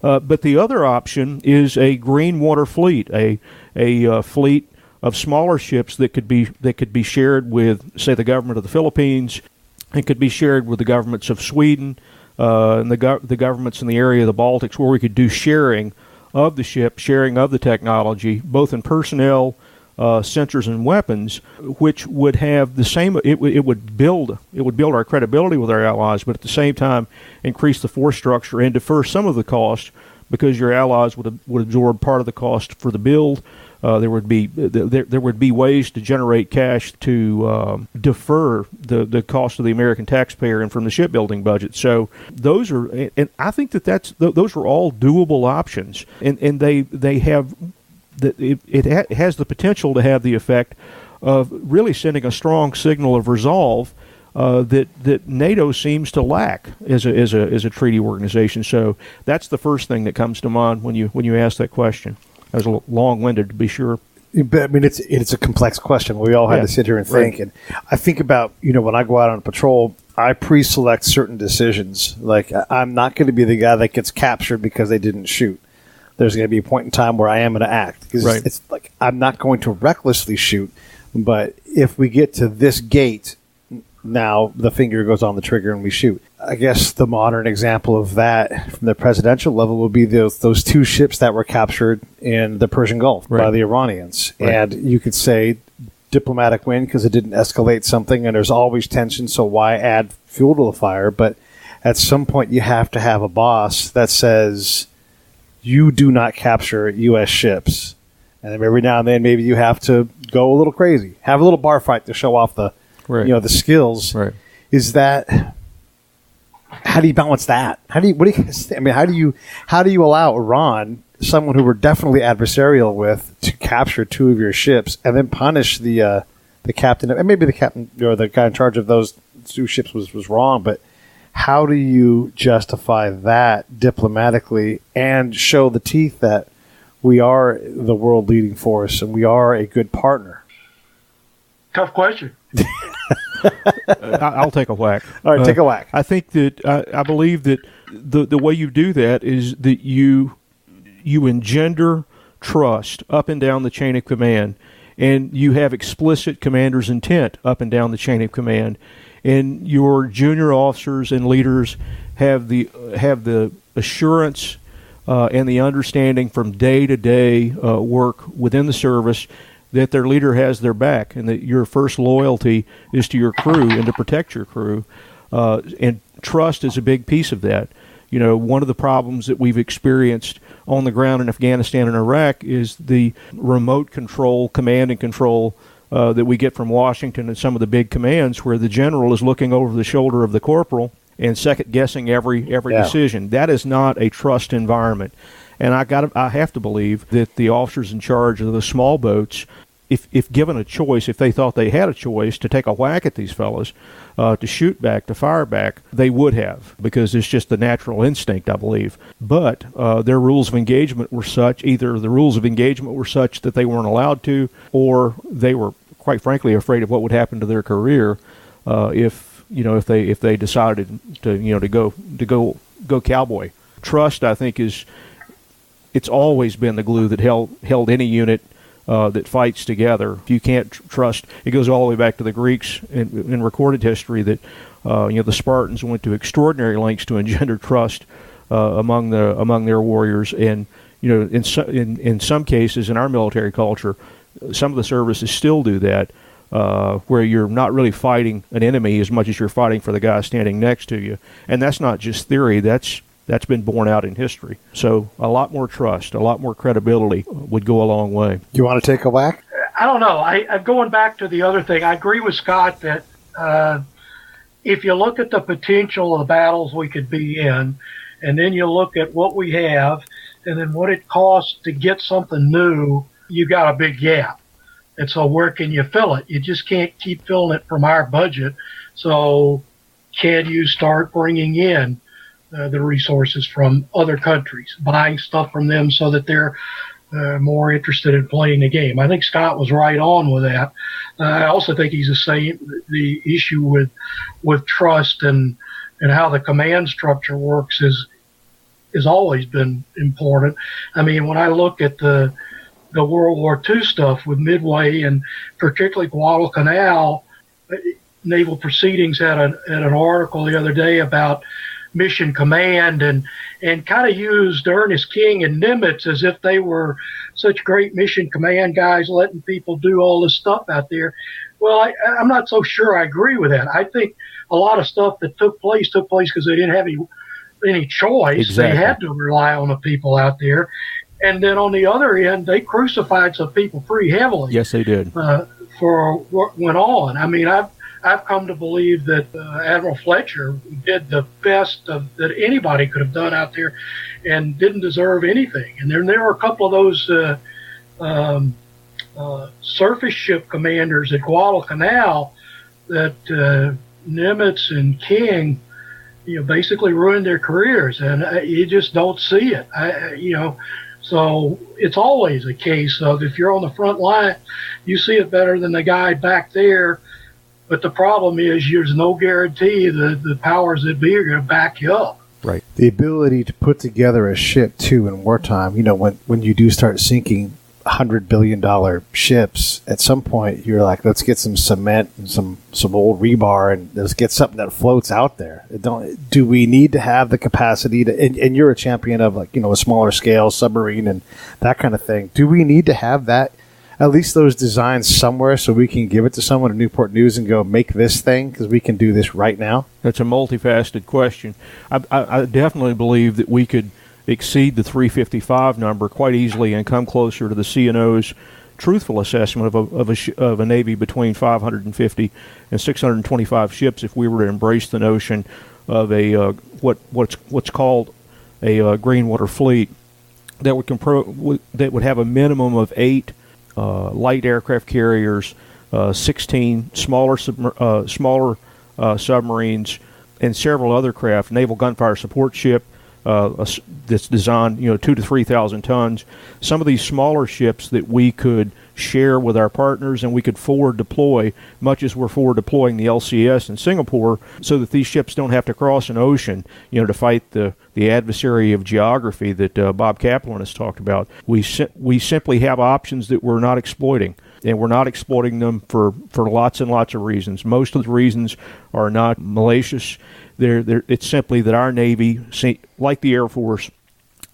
[SPEAKER 16] But the other option is a green water fleet, a fleet of smaller ships that could be shared with, say, the government of the Philippines, and could be shared with the governments of Sweden and the governments in the area of the Baltics, where we could do sharing of the ship, sharing of the technology, both in personnel, sensors, and weapons, which would have the same. It would build our credibility with our allies, but at the same time increase the force structure and defer some of the cost, because your allies would absorb part of the cost for the build. There would be ways to generate cash to defer the cost of the American taxpayer and from the shipbuilding budget. So those are, and I think those are all doable options, and they have. It has the potential to have the effect of really sending a strong signal of resolve that NATO seems to lack as a treaty organization. So that's the first thing that comes to mind when you ask that question. I was a little long-winded, to be sure.
[SPEAKER 15] But I mean, it's a complex question. We all had to sit here and think. Right. And I think about, when I go out on patrol, I pre-select certain decisions. Like, I'm not going to be the guy that gets captured because they didn't shoot. There's going to be a point in time where I am going to act. Because it's like, I'm not going to recklessly shoot, but if we get to this gate, now the finger goes on the trigger and we shoot. I guess the modern example of that from the presidential level would be those 2 ships that were captured in the Persian Gulf by the Iranians. Right. And you could say diplomatic win because it didn't escalate something, and there's always tension, so why add fuel to the fire? But at some point you have to have a boss that says, you do not capture U.S. ships. And then every now and then maybe you have to go a little crazy, have a little bar fight to show off the the skills. Right. Is that, how do you balance that? What do you guys think? I mean, how do you allow Iran, someone who we're definitely adversarial with, to capture 2 of your ships and then punish the captain, and maybe the captain or the guy in charge of those 2 ships was wrong, but how do you justify that diplomatically and show the teeth that we are the world leading force and we are a good partner?
[SPEAKER 13] Tough question.
[SPEAKER 16] I'll take a whack.
[SPEAKER 15] All right, take a whack.
[SPEAKER 16] I think that I believe that the way you do that is that you engender trust up and down the chain of command, and you have explicit commander's intent up and down the chain of command, and your junior officers and leaders have the assurance and the understanding from day to day work within the service that their leader has their back, and that your first loyalty is to your crew and to protect your crew. And trust is a big piece of that. One of the problems that we've experienced on the ground in Afghanistan and Iraq is the remote control, command and control that we get from Washington and some of the big commands, where the general is looking over the shoulder of the corporal and second-guessing every decision. That is not a trust environment. And I have to believe that the officers in charge of the small boats, if given a choice, if they thought they had a choice to take a whack at these fellas, to shoot back, to fire back, they would have, because it's just the natural instinct, I believe. But their rules of engagement were such, either the rules of engagement were such that they weren't allowed to, or they were, quite frankly, afraid of what would happen to their career if they decided to go cowboy. Trust, I think, it's always been the glue that held any unit that fights together. If you can't trust, it goes all the way back to the Greeks in recorded history that the Spartans went to extraordinary lengths to engender trust among their warriors, and in some cases in our military culture, some of the services still do that, where you're not really fighting an enemy as much as you're fighting for the guy standing next to you, and that's not just theory. That's been borne out in history. So a lot more trust, a lot more credibility would go a long way.
[SPEAKER 15] You want to take a whack?
[SPEAKER 13] I don't know. I'm going back to the other thing. I agree with Scott that if you look at the potential of the battles we could be in, and then you look at what we have, and then what it costs to get something new, you got a big gap. And so where can you fill it? You just can't keep filling it from our budget. So can you start bringing in the resources from other countries, buying stuff from them so that they're more interested in playing the game? I think Scott was right on with that. I also think he's the issue with trust and how the command structure works has always been important. I mean, when I look at the World War II stuff with Midway and particularly Guadalcanal, Naval Proceedings had an article the other day about mission command and kind of used Ernest King and Nimitz as if they were such great mission command guys letting people do all this stuff out there. Well, I'm not so sure I agree with that. I think a lot of stuff that took place because they didn't have any choice.
[SPEAKER 16] Exactly.
[SPEAKER 13] They had to rely on the people out there. And then on the other end, they crucified some people pretty heavily.
[SPEAKER 16] Yes, they did.
[SPEAKER 13] For what went on. I mean, I've come to believe that Admiral Fletcher did the best that anybody could have done out there and didn't deserve anything. And there were a couple of those surface ship commanders at Guadalcanal that Nimitz and King, basically ruined their careers. And you just don't see it, So it's always a case of if you're on the front line, you see it better than the guy back there. But the problem is there's no guarantee that the powers that be are going to back you up.
[SPEAKER 15] Right. The ability to put together a ship, too, in wartime, when you do start sinking $100 billion ships, at some point you're like, let's get some cement and some old rebar and let's get something that floats out there. Do we need to have the capacity to, and you're a champion of a smaller scale submarine and that kind of thing. Do we need to have that, at least those designs somewhere so we can give it to someone at Newport News and go, make this thing because we can do this right now?
[SPEAKER 16] That's a multifaceted question. I definitely believe that we could exceed the 355 number quite easily and come closer to the CNO's truthful assessment of a Navy between 550 and 625 ships if we were to embrace the notion of a what's called a green water fleet that would have a minimum of 8 light aircraft carriers, 16 smaller submarines, and several other craft, naval gunfire support ship that's designed, 2,000 to 3,000 tons. Some of these smaller ships that we could share with our partners and we could forward deploy, much as we're forward deploying the LCS in Singapore, so that these ships don't have to cross an ocean, to fight the adversary of geography that Bob Kaplan has talked about. We simply have options that we're not exploiting. And we're not exploiting them for lots and lots of reasons. Most of the reasons are not malicious. It's simply that our Navy, like the Air Force,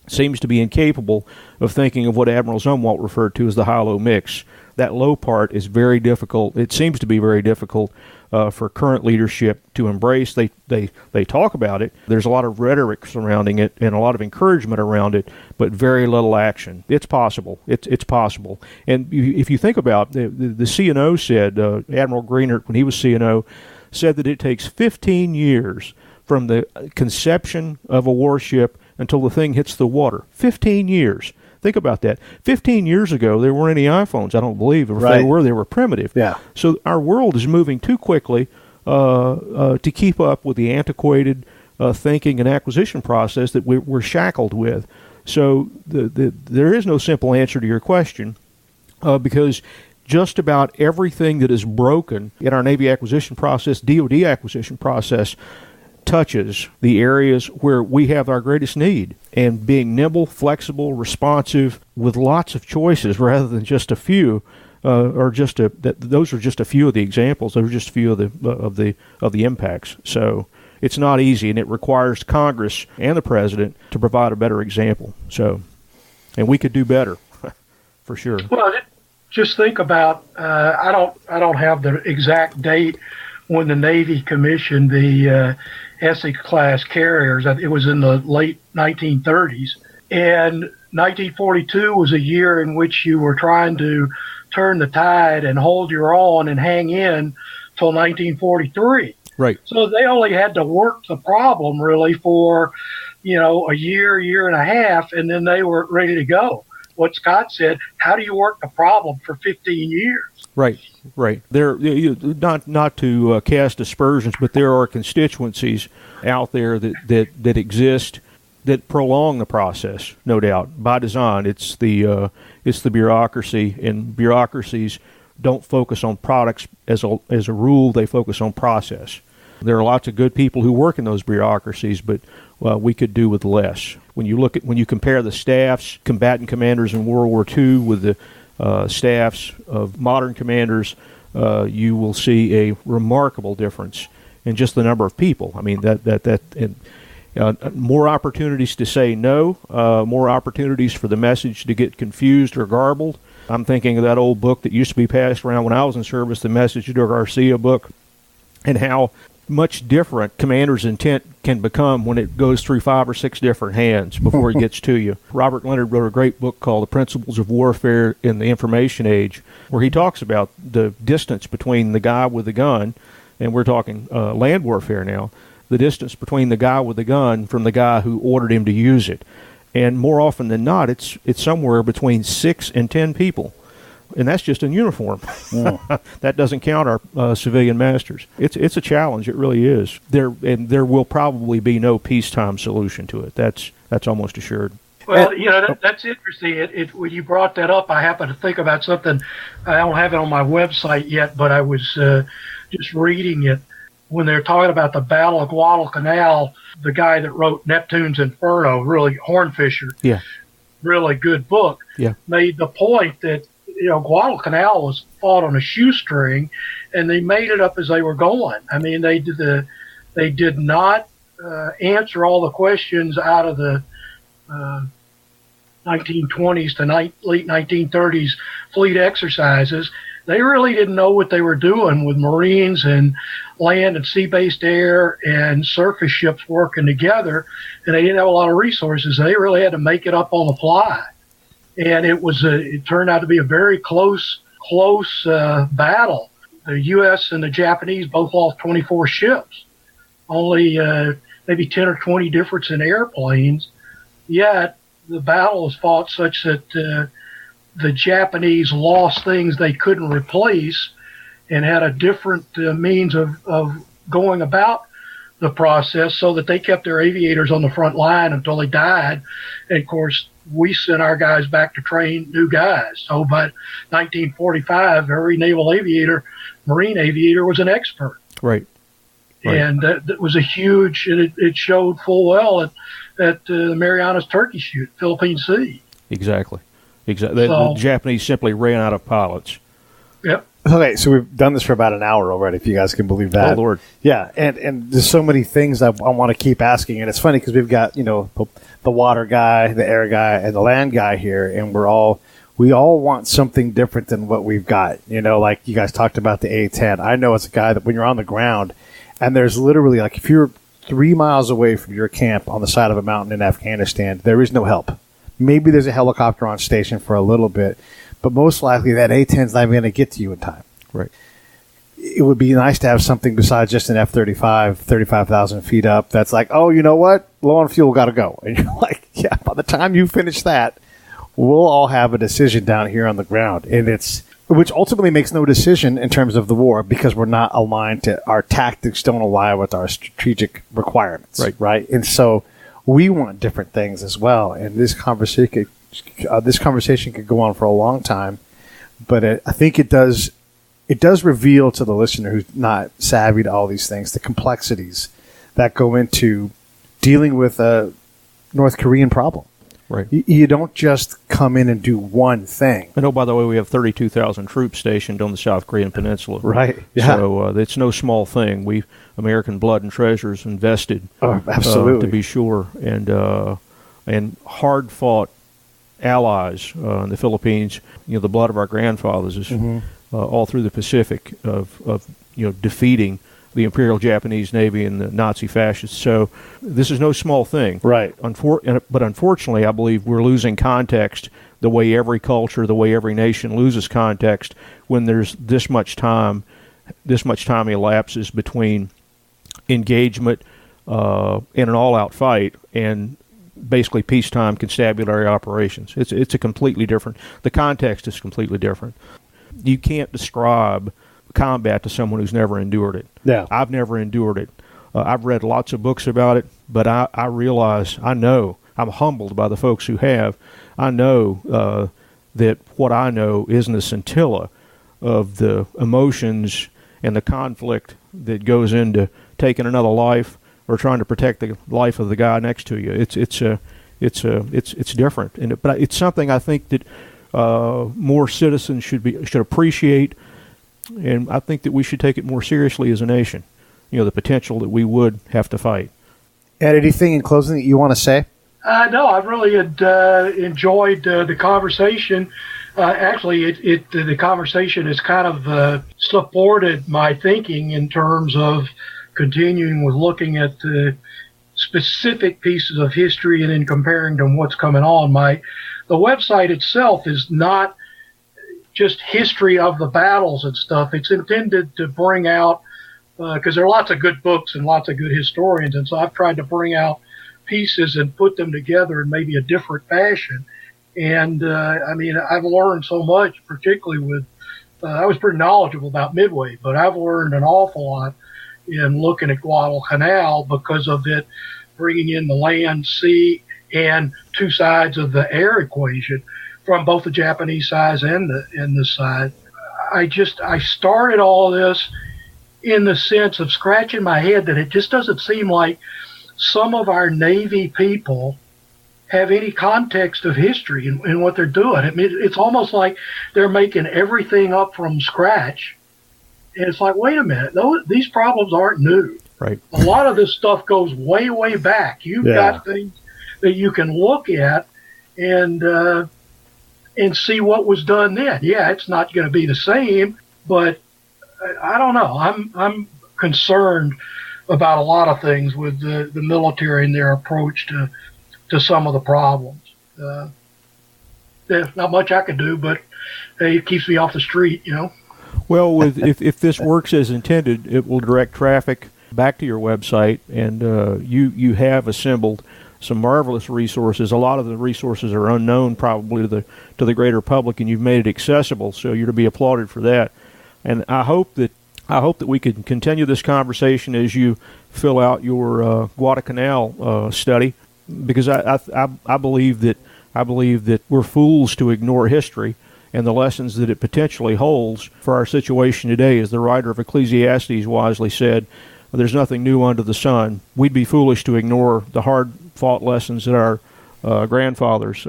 [SPEAKER 16] seems to be incapable of thinking of what Admiral Zumwalt referred to as the high-low mix. That low part is very difficult. It seems to be very difficult for current leadership to embrace. They talk about it. There's a lot of rhetoric surrounding it and a lot of encouragement around it, but very little action. It's possible. It's possible. And if you think about the CNO said, Admiral Greenert, when he was CNO, said that it takes 15 years from the conception of a warship until the thing hits the water. 15 years. Think about that. 15 years ago, there weren't any iPhones, I don't believe. Or if
[SPEAKER 15] Right.
[SPEAKER 16] they were primitive.
[SPEAKER 15] Yeah.
[SPEAKER 16] So our world is moving too quickly to keep up with the antiquated thinking and acquisition process that we're shackled with. So there is no simple answer to your question because just about everything that is broken in our Navy acquisition process, DoD acquisition process, touches the areas where we have our greatest need. And being nimble, flexible, responsive, with lots of choices rather than just a few, those are just a few of the examples. Those are just a few of the impacts. So it's not easy, and it requires Congress and the President to provide a better example. So, and we could do better, for sure.
[SPEAKER 13] Well, just think about I don't have the exact date when the Navy commissioned the Essex class carriers. It was in the late 1930s, and 1942 was a year in which you were trying to turn the tide and hold your own and hang in till 1943.
[SPEAKER 16] Right.
[SPEAKER 13] So they only had to work the problem really for, a year and a half, and then they were ready to go. What Scott said, how do you work the problem for 15 years?
[SPEAKER 16] Right. There, not to cast aspersions, but there are constituencies out there that exist that prolong the process, no doubt, by design. It's the bureaucracy, and bureaucracies don't focus on products as a rule. They focus on process. There are lots of good people who work in those bureaucracies, but we could do with less. When you compare the staffs, combatant commanders in World War II with the staffs of modern commanders, you will see a remarkable difference in just the number of people. I mean, more opportunities to say no, more opportunities for the message to get confused or garbled. I'm thinking of that old book that used to be passed around when I was in service, the Message to Garcia book, and how much different commander's intent can become when it goes through 5 or 6 different hands before it gets to you. Robert Leonard wrote a great book called The Principles of Warfare in the Information Age, where he talks about the distance between the guy with the gun, and we're talking land warfare now, the distance between the guy with the gun from the guy who ordered him to use it. And more often than not, it's somewhere between 6 and 10 people. And that's just in uniform. Yeah. That doesn't count our civilian masters. It's a challenge. It really is. There will probably be no peacetime solution to it. That's almost assured.
[SPEAKER 13] Well, that's interesting. When you brought that up, I happened to think about something. I don't have it on my website yet, but I was just reading it when they're talking about the Battle of Guadalcanal. The guy that wrote Neptune's Inferno, really Hornfisher, really good book, made the point that Guadalcanal was fought on a shoestring, and they made it up as they were going. I mean, they did not answer all the questions out of the 1920s to late 1930s fleet exercises. They really didn't know what they were doing with Marines and land and sea-based air and surface ships working together, and they didn't have a lot of resources. They really had to make it up on the fly. And it turned out to be a very close battle. The U.S. and the Japanese both lost 24 ships, only maybe 10 or 20 difference in airplanes. Yet the battle was fought such that the Japanese lost things they couldn't replace and had a different means of going about the process, so that they kept their aviators on the front line until they died. And of course, we sent our guys back to train new guys. So by 1945, every naval aviator, Marine aviator, was an expert.
[SPEAKER 16] Right.
[SPEAKER 13] And that was a huge, and it showed full well at the Marianas Turkey Shoot, Philippine Sea.
[SPEAKER 16] Exactly. The Japanese simply ran out of pilots.
[SPEAKER 13] Yep.
[SPEAKER 15] Okay, so we've done this for about an hour already, if you guys can believe that.
[SPEAKER 16] Oh, Lord.
[SPEAKER 15] Yeah, and there's so many things I want to keep asking, and it's funny because we've got, the water guy, the air guy, and the land guy here, and we all want something different than what we've got. Like you guys talked about the A-10. I know it's a guy that when you're on the ground, and there's literally, like, if you're 3 miles away from your camp on the side of a mountain in Afghanistan, there is no help. Maybe there's a helicopter on station for a little bit, but most likely that A-10's not even going to get to you in time.
[SPEAKER 16] Right.
[SPEAKER 15] It would be nice to have something besides just an F-35, 35,000 feet up. That's like, oh, you know what? Low on fuel, got to go. And you're like, yeah, by the time you finish that, we'll all have a decision down here on the ground, and which ultimately makes no decision in terms of the war because we're not aligned to our tactics don't align with our strategic requirements, right? And so we want different things as well. And this conversation could go on for a long time, but I think it does reveal to the listener who's not savvy to all these things the complexities that go into dealing with a North Korean problem.
[SPEAKER 16] Right.
[SPEAKER 15] You don't just come in and do one thing.
[SPEAKER 16] And by the way, we have 32,000 troops stationed on the South Korean Peninsula.
[SPEAKER 15] Right. Yeah.
[SPEAKER 16] So it's no small thing. American blood and treasures invested.
[SPEAKER 15] Absolutely.
[SPEAKER 16] To be sure, and hard fought allies in the Philippines. The blood of our grandfathers is all through the Pacific of defeating the Imperial Japanese Navy and the Nazi fascists. So this is no small thing.
[SPEAKER 15] Right.
[SPEAKER 16] But unfortunately, I believe we're losing context the way every culture, the way every nation loses context when there's this much time elapses between engagement in an all-out fight and basically peacetime constabulary operations. It's a completely different. The context is completely different. You can't describe combat to someone who's never endured it.
[SPEAKER 15] Yeah.
[SPEAKER 16] I've never endured it. I've read lots of books about it, but I realize, I know, I'm humbled by the folks who have. I know that what I know isn't a scintilla of the emotions and the conflict that goes into taking another life or trying to protect the life of the guy next to you. It's different, but it's something I think that more citizens should appreciate. And I think that we should take it more seriously as a nation, the potential that we would have to fight.
[SPEAKER 15] Ed, anything in closing that you want to say?
[SPEAKER 13] No, I've really enjoyed the conversation. Actually, the conversation has kind of supported my thinking in terms of continuing with looking at the specific pieces of history and then comparing them what's coming on. The website itself is not just history of the battles and stuff. It's intended to bring out, because there are lots of good books and lots of good historians, and so I've tried to bring out pieces and put them together in maybe a different fashion. And I've learned so much, particularly with, I was pretty knowledgeable about Midway, but I've learned an awful lot in looking at Guadalcanal because of it bringing in the land, sea, and two sides of the air equation from both the Japanese side and this side. I started all this in the sense of scratching my head that it just doesn't seem like some of our Navy people have any context of history in what they're doing. I mean, it's almost like they're making everything up from scratch. And it's like, wait a minute, these problems aren't new.
[SPEAKER 16] Right.
[SPEAKER 13] A lot of this stuff goes way, way back. You've got things that you can look at and see what was done then. Yeah, it's not going to be the same, but I don't know. I'm concerned about a lot of things with the military and their approach to some of the problems. There's not much I can do, but hey, it keeps me off the street,
[SPEAKER 16] Well, if this works as intended, it will direct traffic back to your website, and you have assembled some marvelous resources. A lot of the resources are unknown probably to the greater public, and you've made it accessible, so you're to be applauded for that. And I hope that we can continue this conversation as you fill out your Guadalcanal study, because I believe that we're fools to ignore history and the lessons that it potentially holds for our situation today. As the writer of Ecclesiastes wisely said, there's nothing new under the sun. We'd be foolish to ignore the hard-fought lessons that our grandfathers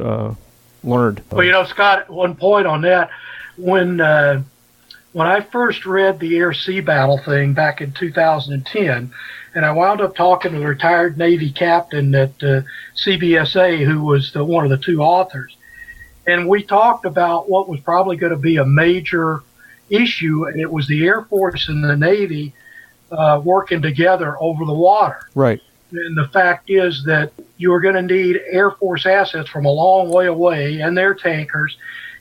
[SPEAKER 16] learned.
[SPEAKER 13] Well, Scott, one point on that, when I first read the air-sea battle thing back in 2010, and I wound up talking to a retired Navy captain at CBSA who was one of the two authors, and we talked about what was probably going to be a major issue, and it was the Air Force and the Navy working together over the water.
[SPEAKER 16] Right.
[SPEAKER 13] And the fact is that you're going to need Air Force assets from a long way away and their tankers,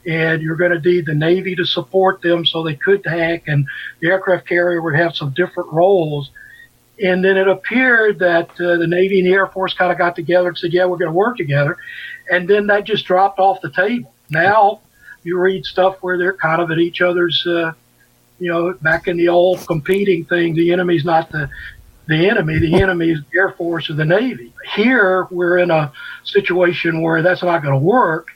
[SPEAKER 13] and you're going to need the Navy to support them so they could tank, and the aircraft carrier would have some different roles. And then it appeared that the Navy and the Air Force kind of got together and said, yeah, we're going to work together. And then that just dropped off the table. Now you read stuff where they're kind of at each other's, back in the old competing thing, the enemy's not the enemy. The enemy is the Air Force or the Navy. Here we're in a situation where that's not going to work.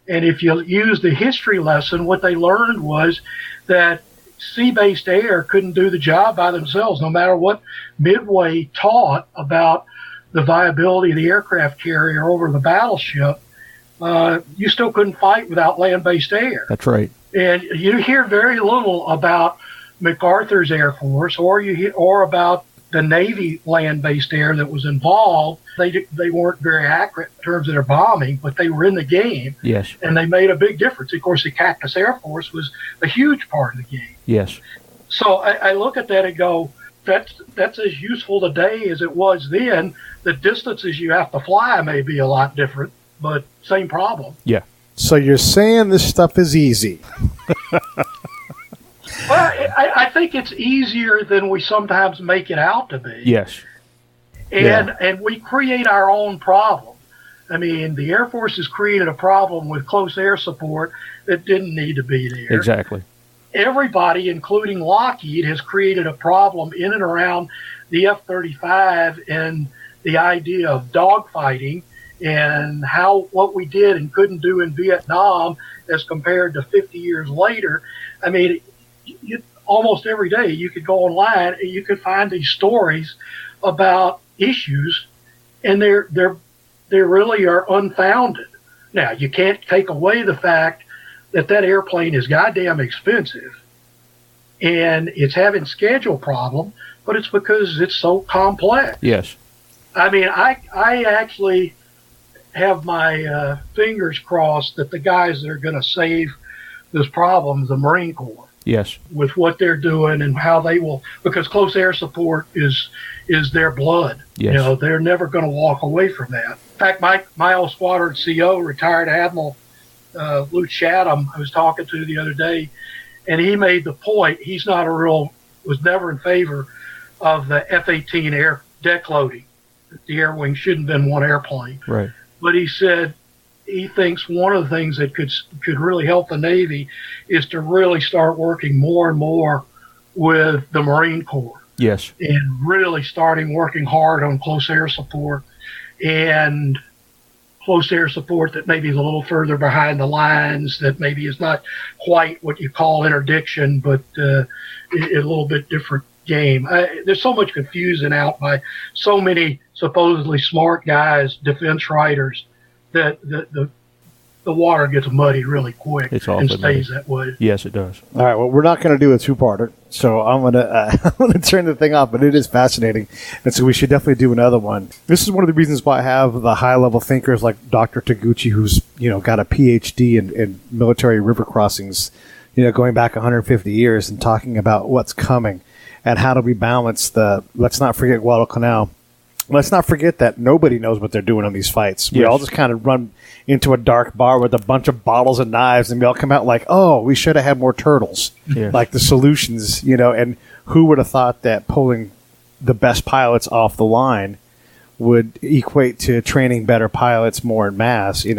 [SPEAKER 13] And if you use the history lesson, what they learned was that sea-based air couldn't do the job by themselves, no matter what Midway taught about the viability of the aircraft carrier over the battleship. You still couldn't fight without land-based air.
[SPEAKER 16] That's right.
[SPEAKER 13] And you hear very little about MacArthur's Air Force or about the Navy land-based air that was involved. They weren't very accurate in terms of their bombing, but they were in the game.
[SPEAKER 16] Yes.
[SPEAKER 13] And they made a big difference. Of course, the Cactus Air Force was a huge part of the game.
[SPEAKER 16] Yes.
[SPEAKER 13] So I look at that and go, that's as useful today as it was then. The distances you have to fly may be a lot different, but same problem.
[SPEAKER 16] Yeah.
[SPEAKER 15] So you're saying this stuff is easy?
[SPEAKER 13] Well, I think it's easier than we sometimes make it out to be.
[SPEAKER 16] Yes.
[SPEAKER 13] And we create our own problem. I mean, the Air Force has created a problem with close air support that didn't need to be there.
[SPEAKER 16] Exactly.
[SPEAKER 13] Everybody, including Lockheed, has created a problem in and around the F-35 and the idea of dogfighting and what we did and couldn't do in Vietnam as compared to 50 years later. I mean, almost every day you could go online and you could find these stories about issues, and they really are unfounded. Now, you can't take away the fact that airplane is goddamn expensive and it's having schedule problem, but it's because it's so complex.
[SPEAKER 16] Yes.
[SPEAKER 13] I mean, I actually have my fingers crossed that the guys that are going to save this problem, the Marine Corps.
[SPEAKER 16] Yes. With
[SPEAKER 13] what they're doing and how they will, because close air support is their blood.
[SPEAKER 16] Yes.
[SPEAKER 13] They're never going to walk away from that. In fact, my old squadron CO, retired Admiral Lou Chatham, I was talking to the other day, and he made the point, was never in favor of the F-18 air deck loading. The air wing shouldn't have been one airplane.
[SPEAKER 16] Right.
[SPEAKER 13] But he said he thinks one of the things that could really help the Navy is to really start working more and more with the Marine Corps.
[SPEAKER 16] Yes.
[SPEAKER 13] And really working hard on close air support, and close air support that maybe is a little further behind the lines, that maybe is not quite what you call interdiction, but a little bit different game. There's so much confusion out by so many supposedly smart guys, defense writers, that the water gets muddy really quick and stays that way.
[SPEAKER 16] Yes, it does.
[SPEAKER 15] All right, well, we're not going to do a two-parter, so I'm going to turn the thing off, but it is fascinating, and so we should definitely do another one. This is one of the reasons why I have the high-level thinkers like Dr. Taguchi, who's got a PhD in military river crossings, going back 150 years and talking about what's coming and how do we balance let's not forget Guadalcanal. Let's not forget that nobody knows what they're doing on these fights. We all just kind of run into a dark bar with a bunch of bottles and knives, and we all come out like, oh, we should have had more turtles.
[SPEAKER 16] Yes.
[SPEAKER 15] Like the solutions, and who would have thought that pulling the best pilots off the line would equate to training better pilots more en masse, and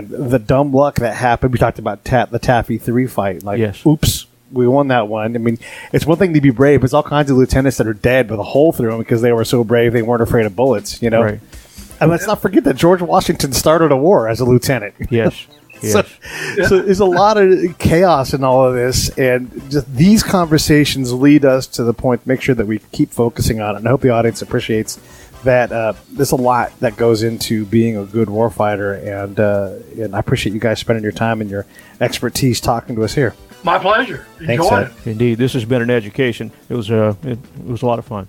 [SPEAKER 15] the dumb luck that happened. We talked about the Taffy 3 fight. Like,
[SPEAKER 16] yes.
[SPEAKER 15] Oops. We won that one. I mean, it's one thing to be brave, but there's all kinds of lieutenants that are dead with a hole through them because they were so brave they weren't afraid of bullets,
[SPEAKER 16] Right.
[SPEAKER 15] And let's not forget that George Washington started a war as a lieutenant.
[SPEAKER 16] Yes.
[SPEAKER 15] So there's a lot of chaos in all of this, and just these conversations lead us to the point to make sure that we keep focusing on it. And I hope the audience appreciates that there's a lot that goes into being a good warfighter, and I appreciate you guys spending your time and your expertise talking to us here.
[SPEAKER 13] My pleasure.
[SPEAKER 15] Thanks,
[SPEAKER 13] Enjoy it.
[SPEAKER 16] Indeed. This has been an education. It was a lot of fun.